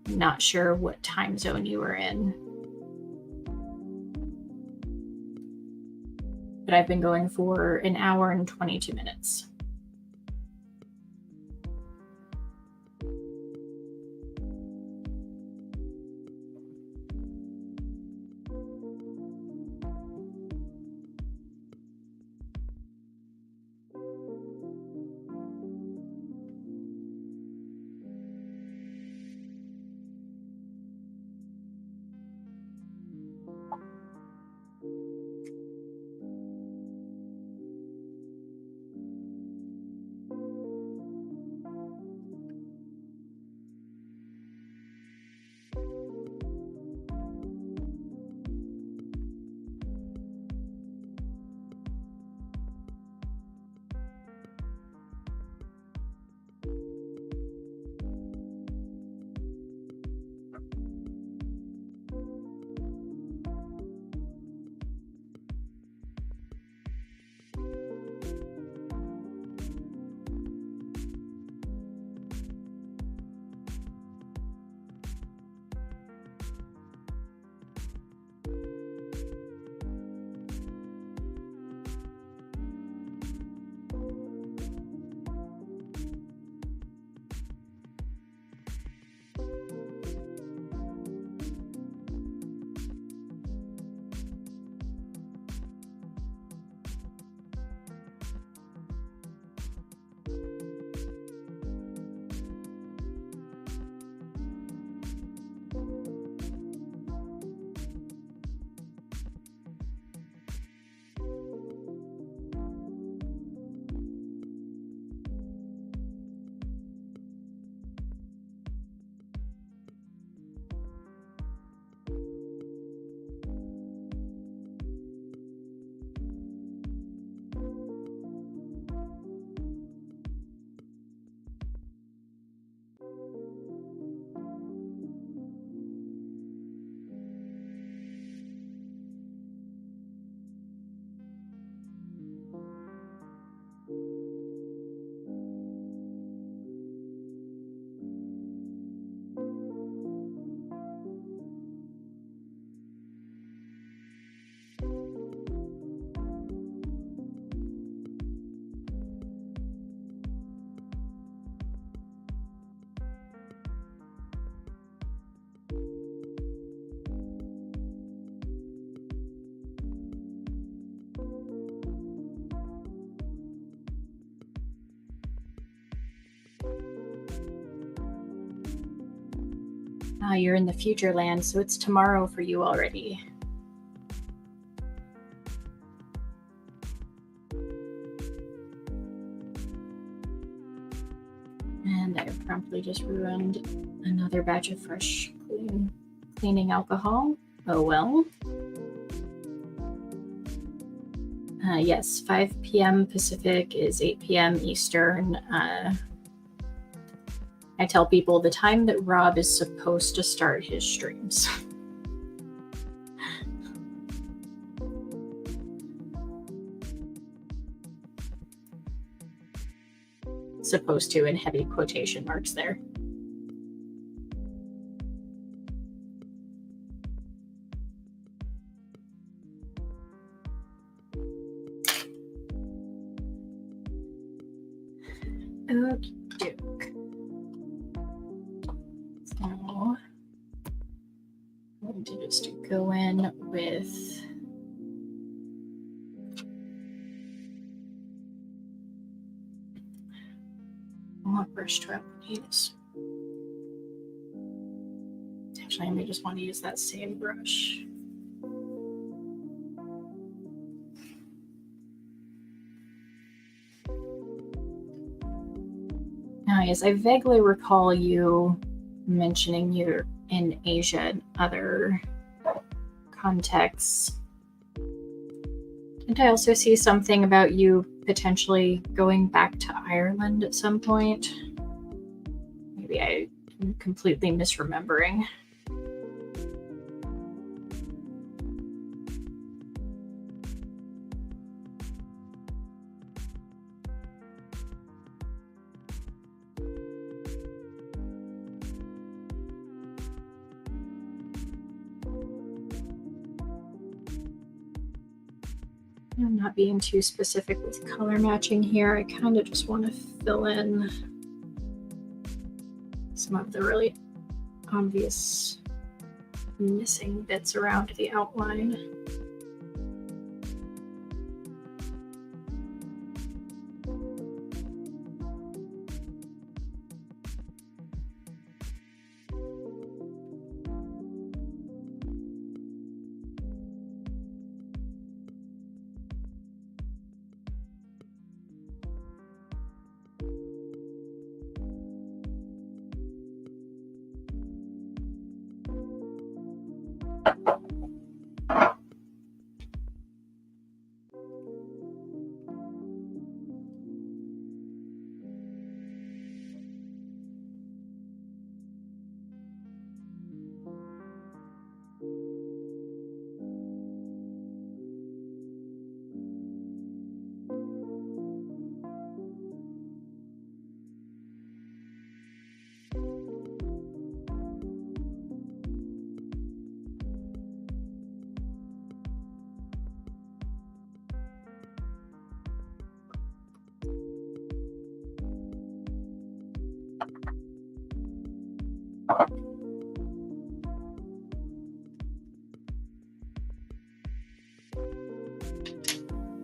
Not sure what time zone you were in. But I've been going for an hour and 22 minutes. You're in the future land, so it's tomorrow for you already. And I promptly just ruined another batch of fresh cleaning alcohol. Oh well. Yes, 5 p.m. Pacific is 8 p.m. Eastern. I tell people the time that Rob is supposed to start his streams. Supposed to in heavy quotation marks there. Okay. So I'm going to just go in with what brush do I use? Actually, I may just want to use that same brush. Now, yes, I vaguely recall you mentioning you're in Asia and other contexts. Did I also see something about you potentially going back to Ireland at some point? Maybe I'm completely misremembering. I'm not being too specific with color matching here. I kind of just want to fill in some of the really obvious missing bits around the outline.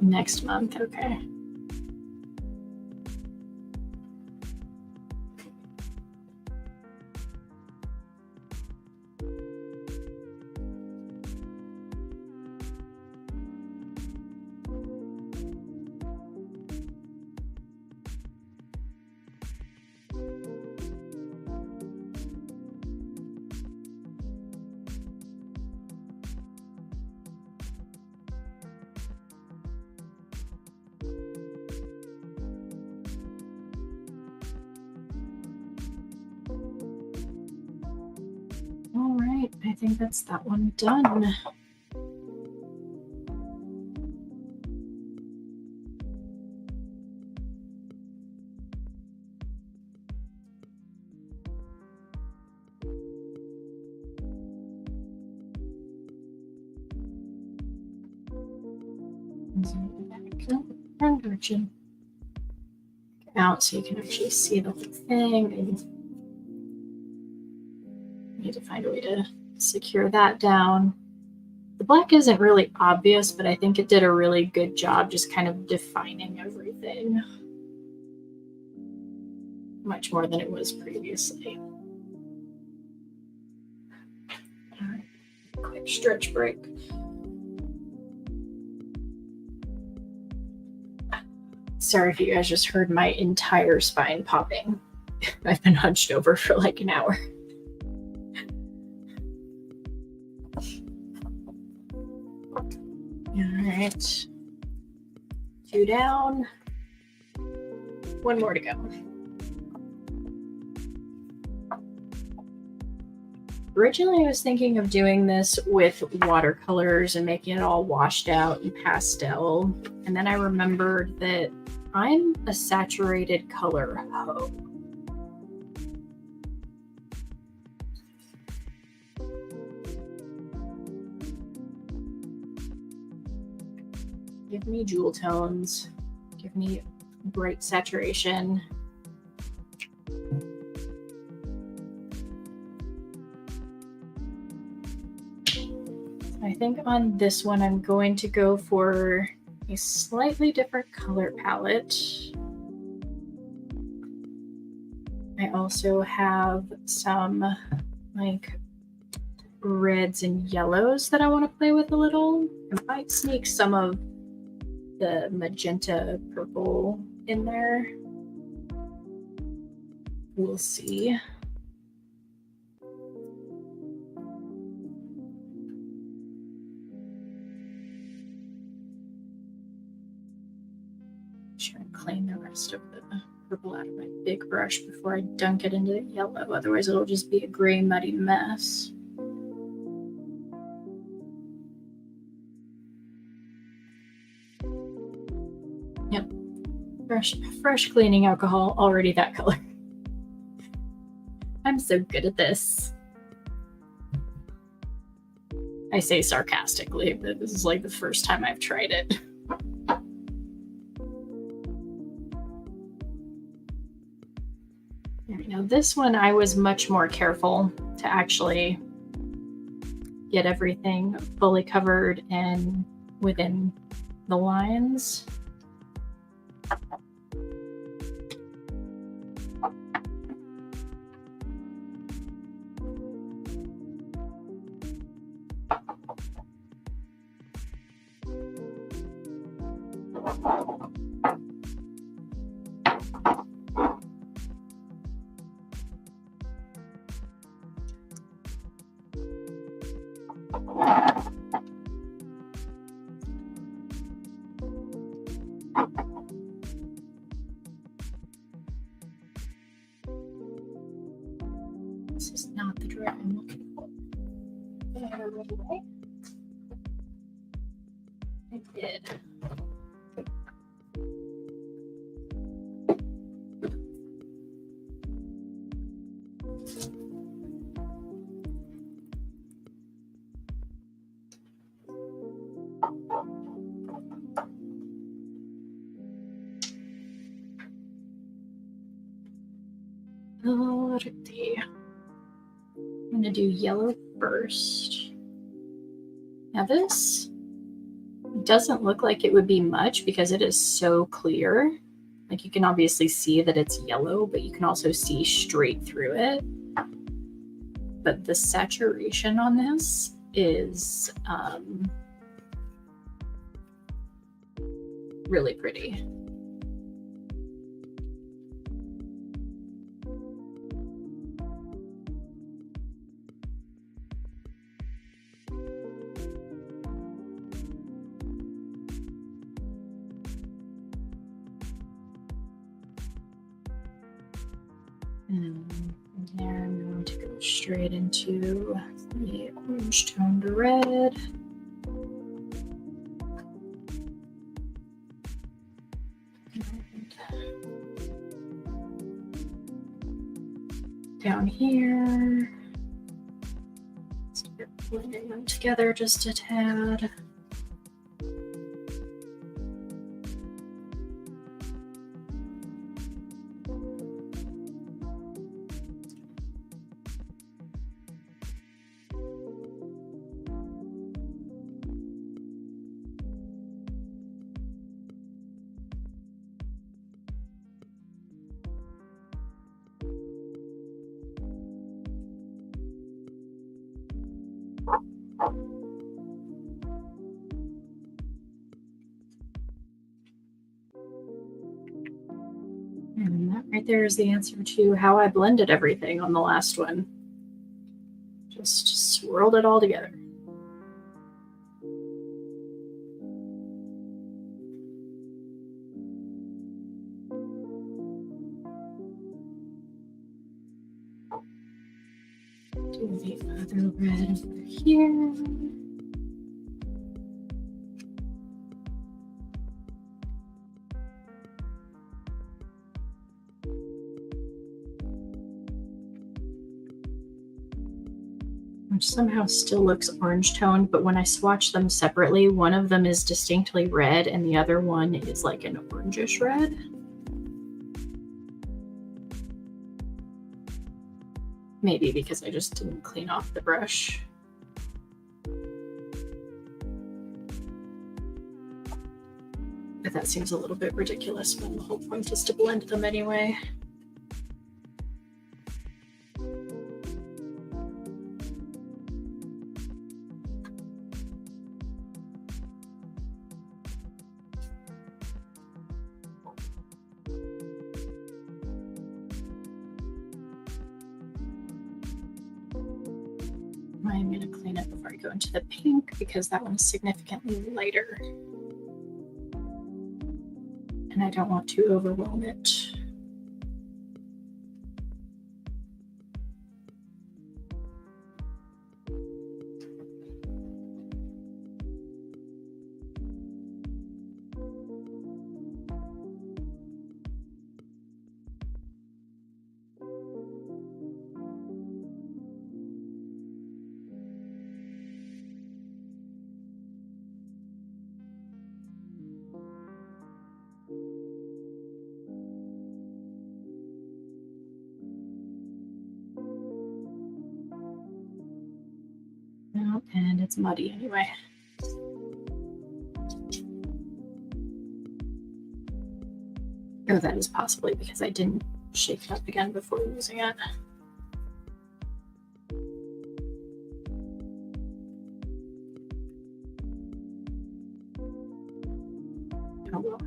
Next month, okay. All right, I think that's that one done. Direction out so you can actually see the whole thing. And need to find a way to secure that down. The black isn't really obvious, but I think it did a really good job just kind of defining everything. Much more than it was previously. All right, quick stretch break. Sorry if you guys just heard my entire spine popping. I've been hunched over for like an hour. All right. 2 down. 1 more to go. Originally, I was thinking of doing this with watercolors and making it all washed out and pastel. And then I remembered that I'm a saturated color hoe. Give me jewel tones. Give me bright saturation. I think on this one, I'm going to go for a slightly different color palette. I also have some like reds and yellows that I want to play with a little. I might sneak some of the magenta purple in there. We'll see. Try and clean the rest of the purple out of my big brush before I dunk it into the yellow. Otherwise, it'll just be a gray, muddy mess. Yep. Fresh cleaning alcohol, already that color. I'm so good at this. I say sarcastically, but this is like the first time I've tried it. Now this one, I was much more careful to actually get everything fully covered and within the lines. This is not the drawing I'm looking for. Did I have it right away? I did. Alrighty. I'm going to do yellow first. Now this doesn't look like it would be much because it is so clear. Like you can obviously see that it's yellow, but you can also see straight through it. But the saturation on this is really pretty. And there I'm going to go straight into the orange toned red. And down here, start blending them together just a tad. And that right there is the answer to how I blended everything on the last one. Just swirled it all together. do the other red over here. Which somehow still looks orange toned, but when I swatch them separately, one of them is distinctly red and the other one is like an orangish red. Maybe because I just didn't clean off the brush. But that seems a little bit ridiculous when the whole point is to blend them anyway. I'm going to clean it before I go into the pink because that one is significantly lighter. And I don't want to overwhelm it. And it's muddy anyway. Oh, that is possibly because I didn't shake it up again before using it. Oh well.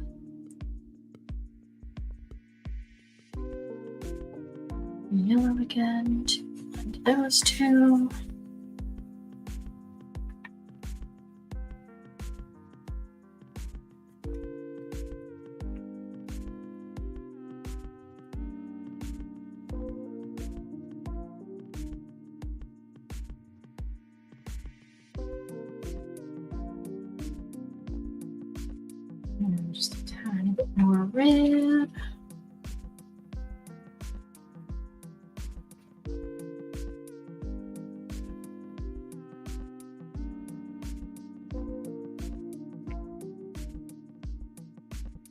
Yellow again to blend those two. And just a tiny bit more red.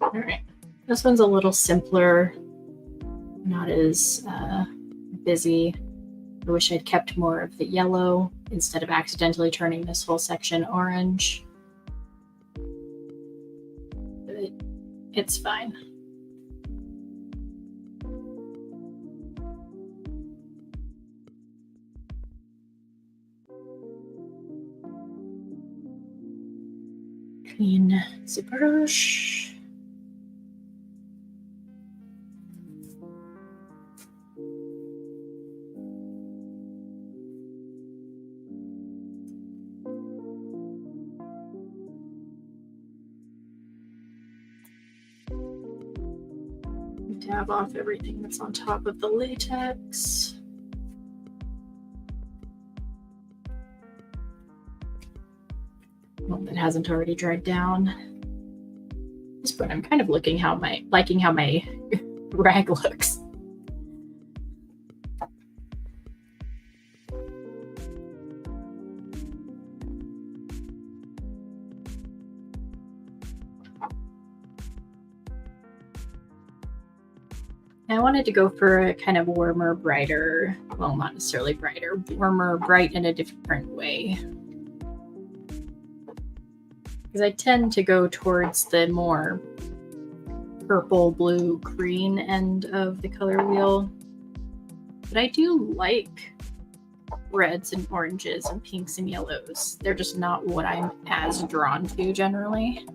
All right, this one's a little simpler, not as busy. I wish I'd kept more of the yellow instead of accidentally turning this whole section orange. But it's fine. Clean the brush. Dab off everything that's on top of the latex. Well, that hasn't already dried down. At this point, I'm kind of liking how my rag looks. I wanted to go for a kind of warmer, brighter, well, not necessarily brighter, warmer, bright in a different way. Because I tend to go towards the more purple, blue, green end of the color wheel. But I do like reds and oranges and pinks and yellows. They're just not what I'm as drawn to generally.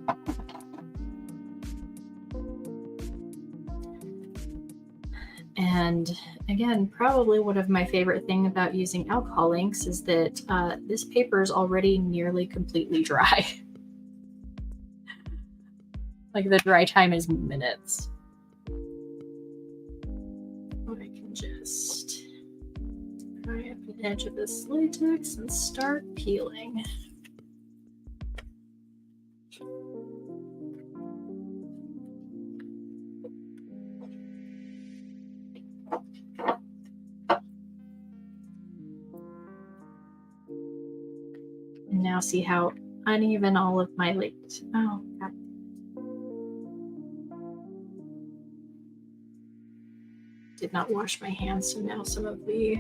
And again, probably one of my favorite things about using alcohol inks is that this paper is already nearly completely dry. Like the dry time is minutes. I can just dry up the edge of this latex and start peeling. And now see how uneven all of my oh God. Did not wash my hands, so now some of the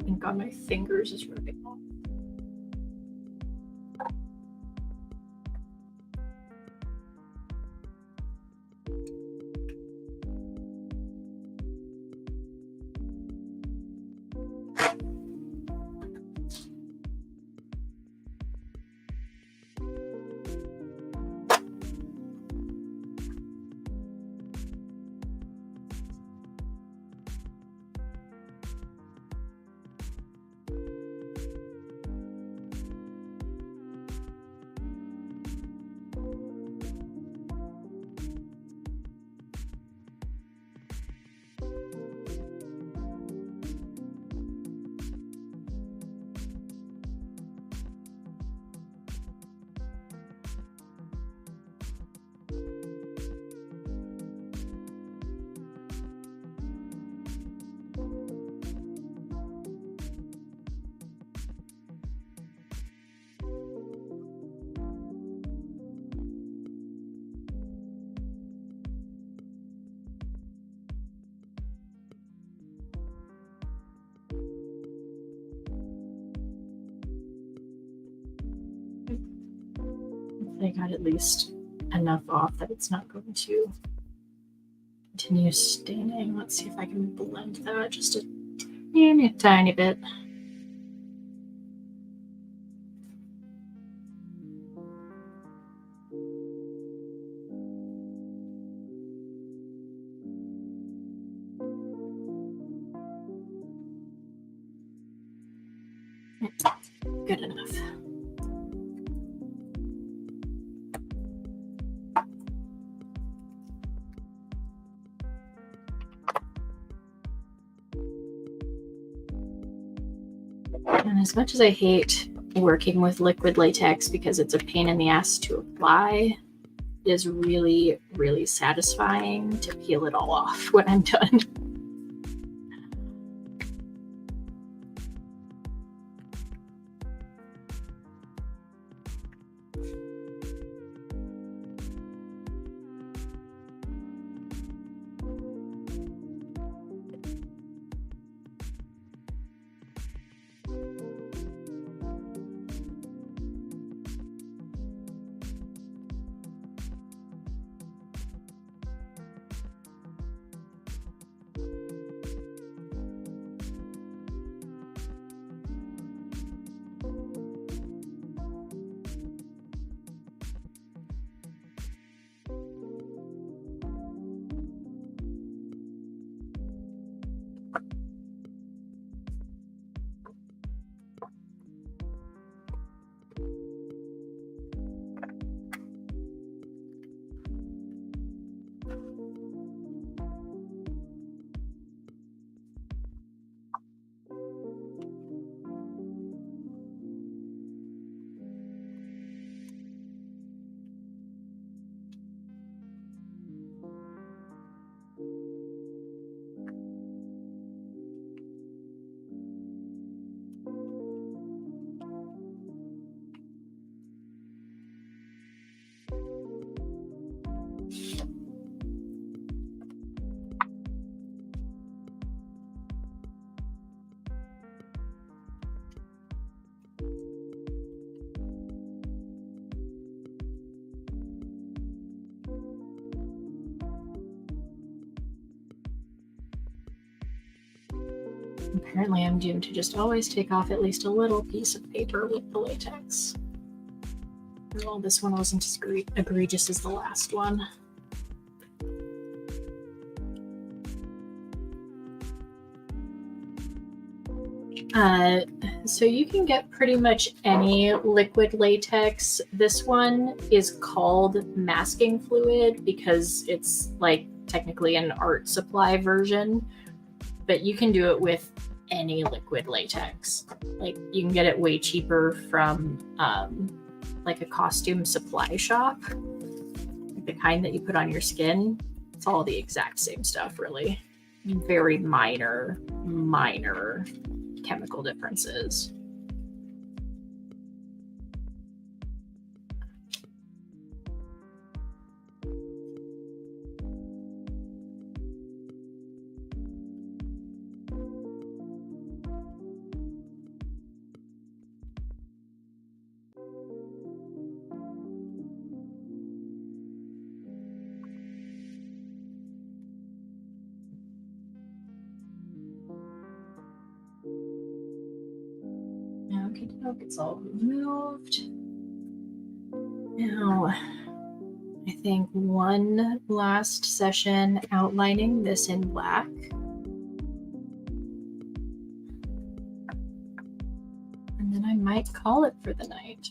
ink on my fingers is rubbing off. I got at least enough off that it's not going to continue staining. Let's see if I can blend that just a tiny bit. Good enough. And as much as I hate working with liquid latex because it's a pain in the ass to apply, it is really, really satisfying to peel it all off when I'm done. Apparently I'm doomed to just always take off at least a little piece of paper with the latex. Well, this one wasn't as egregious as the last one. So you can get pretty much any liquid latex. This one is called masking fluid because it's like technically an art supply version, but you can do it with any liquid latex. Like, you can get it way cheaper from like a costume supply shop, like the kind that you put on your skin. It's all the exact same stuff, really. Very minor chemical differences. Okay, it's all removed. Now, I think one last session outlining this in black. And then I might call it for the night.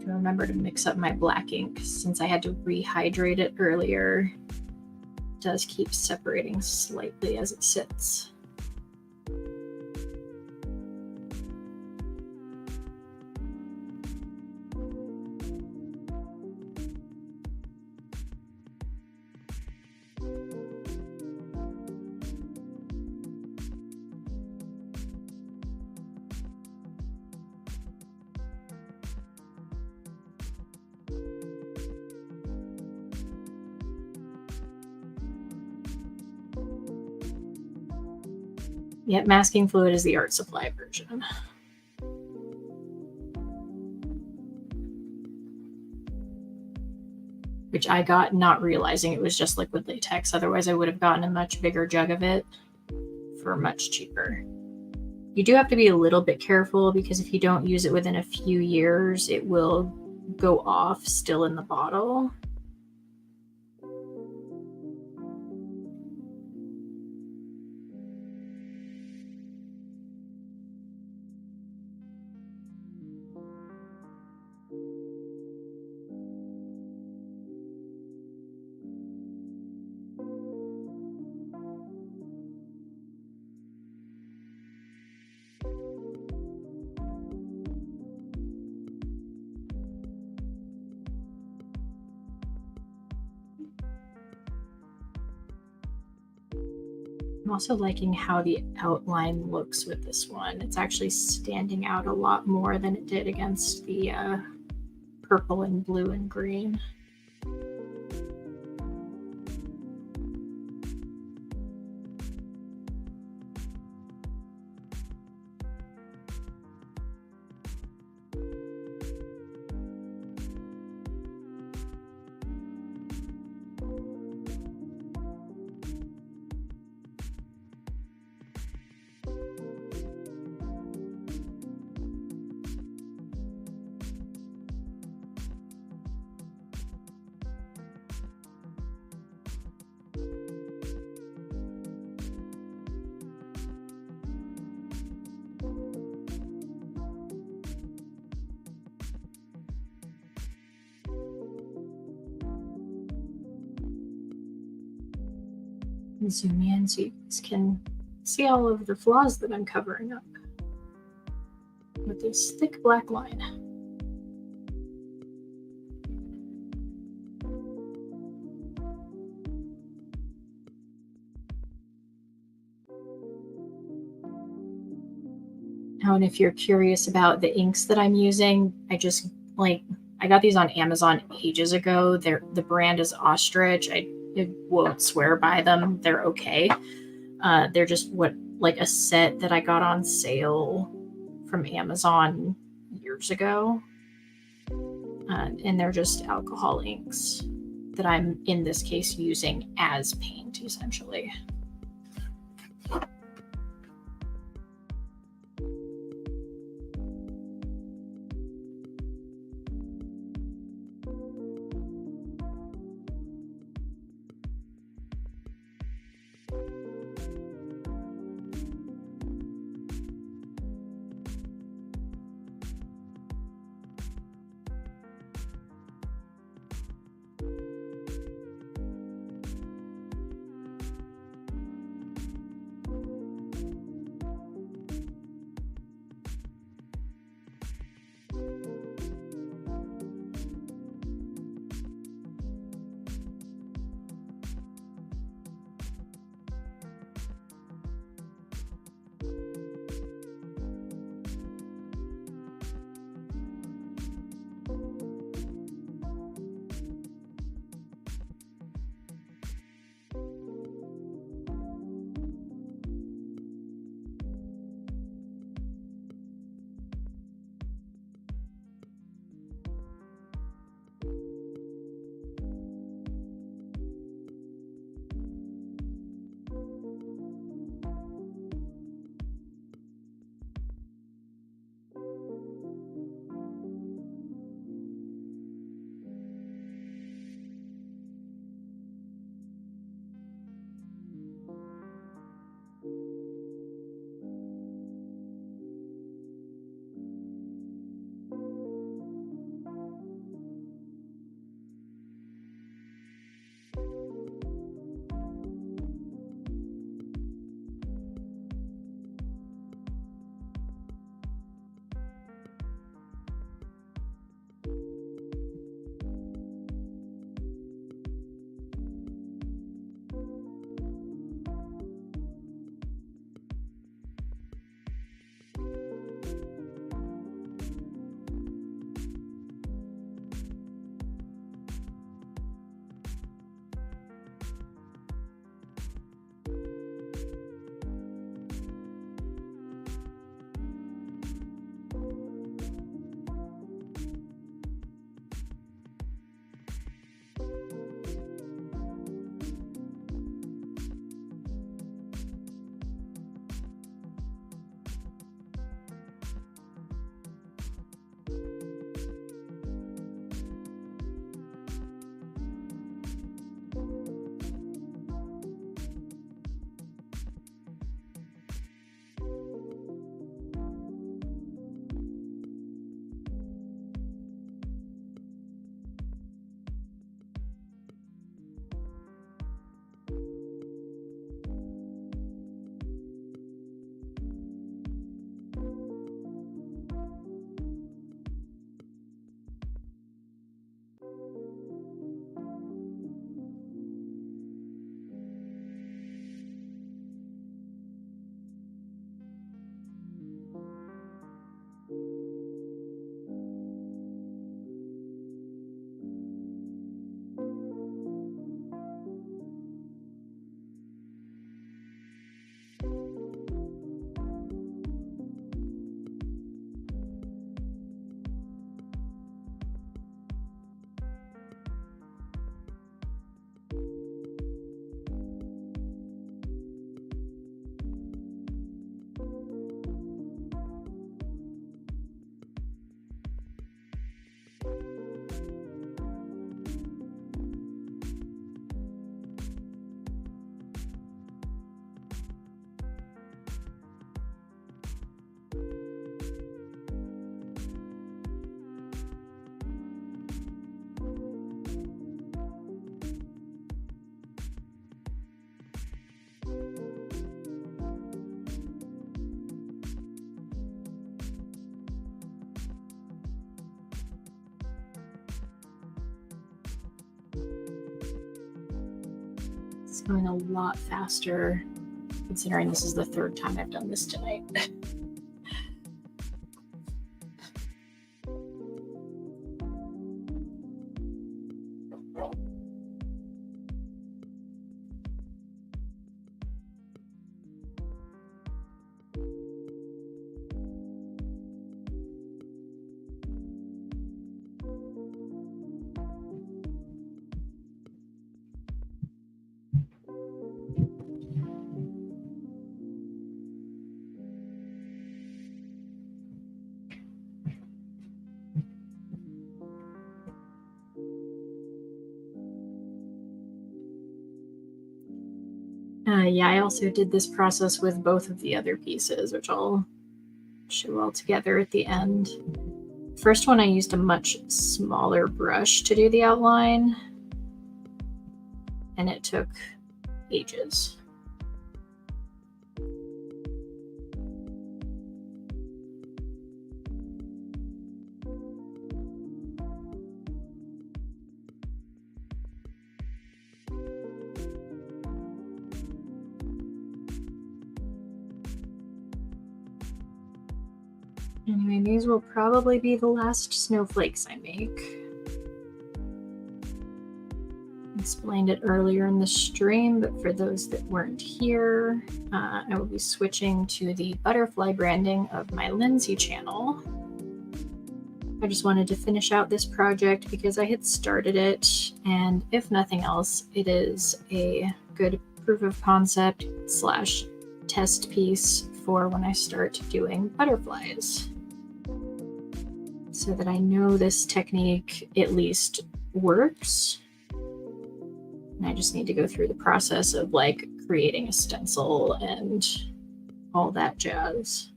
Remember to mix up my black ink since I had to rehydrate it earlier. It does keep separating slightly as it sits. Yet masking fluid is the art supply version. Which I got not realizing it was just liquid latex. Otherwise I would have gotten a much bigger jug of it for much cheaper. You do have to be a little bit careful because if you don't use it within a few years, it will go off still in the bottle. I'm also liking how the outline looks with this one. It's actually standing out a lot more than it did against the purple and blue and green. Zoom in so you guys can see all of the flaws that I'm covering up with this thick black line. Oh, and if you're curious about the inks that I'm using, I got these on Amazon ages ago. The brand is Ostrich. I won't swear by them. They're okay. They're just like a set that I got on sale from Amazon years ago. And they're just alcohol inks that I'm, in this case, using as paint, essentially. going a lot faster, considering this is the third time I've done this tonight. Yeah, I also did this process with both of the other pieces, which I'll show all together at the end. First one, I used a much smaller brush to do the outline, and it took ages. Anyway, these will probably be the last snowflakes I make. I explained it earlier in the stream, but for those that weren't here, I will be switching to the butterfly branding of my Lindsay channel. I just wanted to finish out this project because I had started it, and if nothing else, it is a good proof of concept / test piece for when I start doing butterflies, so that I know this technique at least works. And I just need to go through the process of like creating a stencil and all that jazz.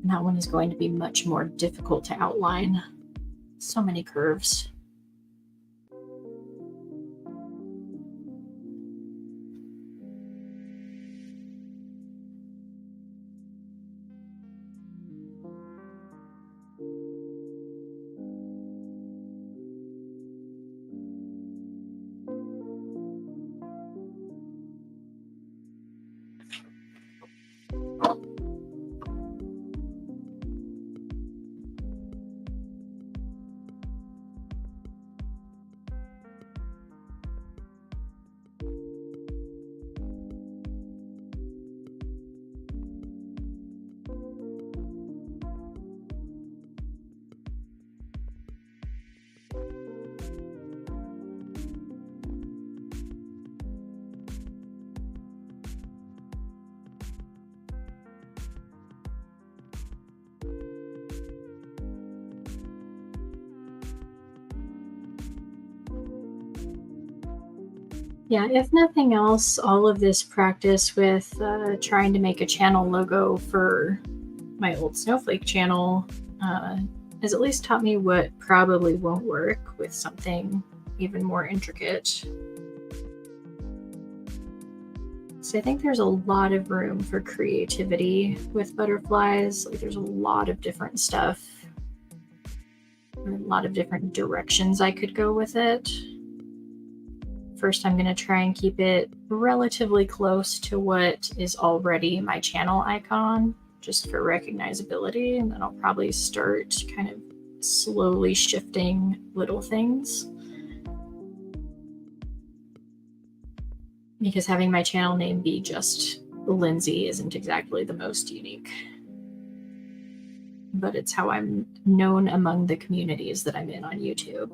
And that one is going to be much more difficult to outline. So many curves. Yeah, if nothing else, all of this practice with trying to make a channel logo for my old Snowflake channel has at least taught me what probably won't work with something even more intricate. So I think there's a lot of room for creativity with butterflies. Like there's a lot of different stuff, a lot of different directions I could go with it. First, I'm going to try and keep it relatively close to what is already my channel icon, just for recognizability, and then I'll probably start kind of slowly shifting little things. Because having my channel name be just Lindsay isn't exactly the most unique. But it's how I'm known among the communities that I'm in on YouTube.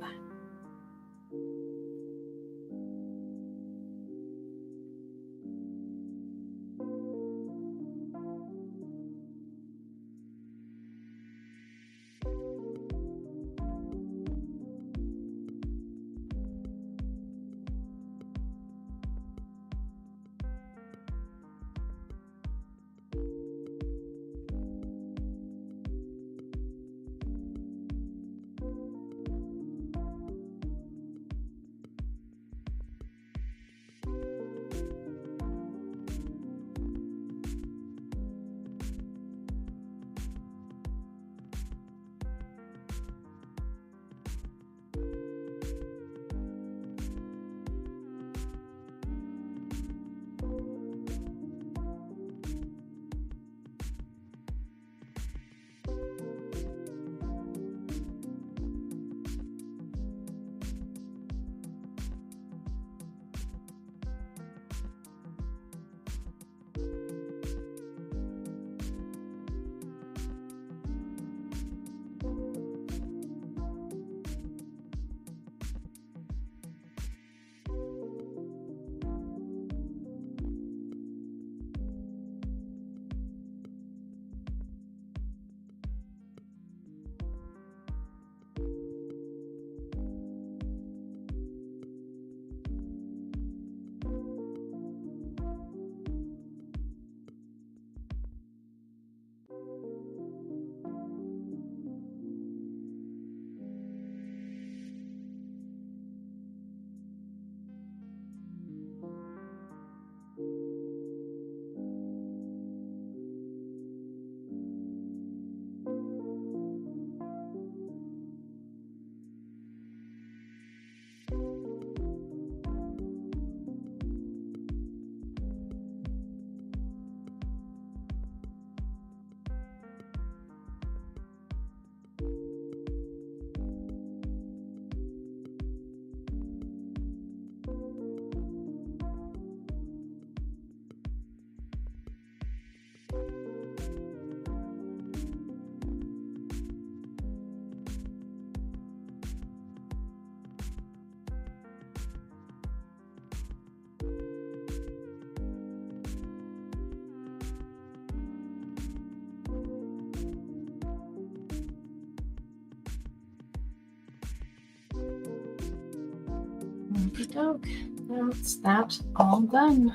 Doke. That's that all done.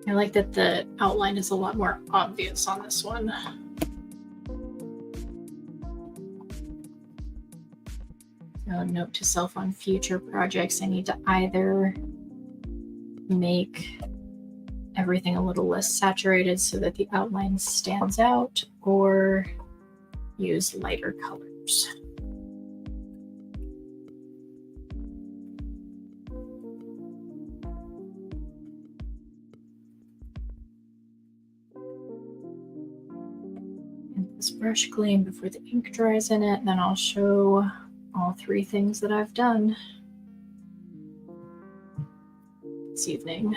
I like that the outline is a lot more obvious on this one. So note to self on future projects, I need to either make everything a little less saturated so that the outline stands out, or use lighter colors. Get this brush clean before the ink dries in it, then I'll show all 3 things that I've done this evening.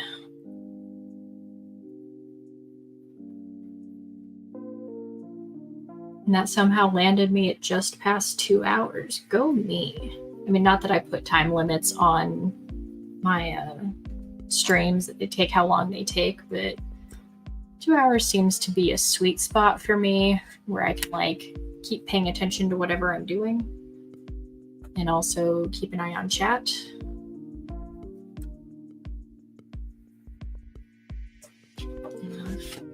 And that somehow landed me at just past 2 hours. Go me. I mean, not that I put time limits on my streams, that they take how long they take, but 2 hours seems to be a sweet spot for me where I can like keep paying attention to whatever I'm doing and also keep an eye on chat.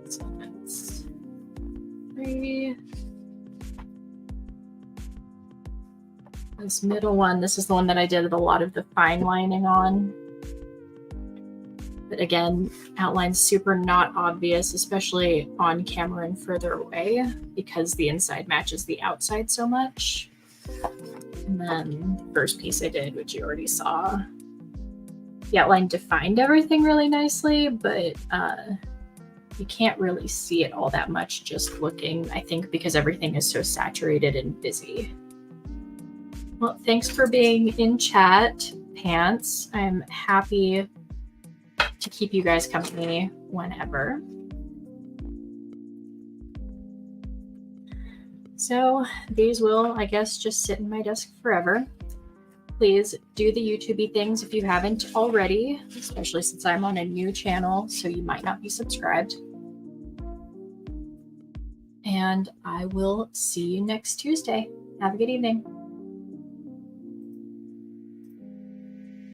So that's 3. This middle one, this is the one that I did a lot of the fine lining on. But again, outline's super not obvious, especially on camera and further away, because the inside matches the outside so much. And then the first piece I did, which you already saw, the outline defined everything really nicely, but you can't really see it all that much just looking, I think, because everything is so saturated and busy. Well, thanks for being in chat, Pants. I'm happy to keep you guys company whenever. So these will, I guess, just sit in my desk forever. Please do the YouTube-y things if you haven't already, especially since I'm on a new channel, so you might not be subscribed. And I will see you next Tuesday. Have a good evening.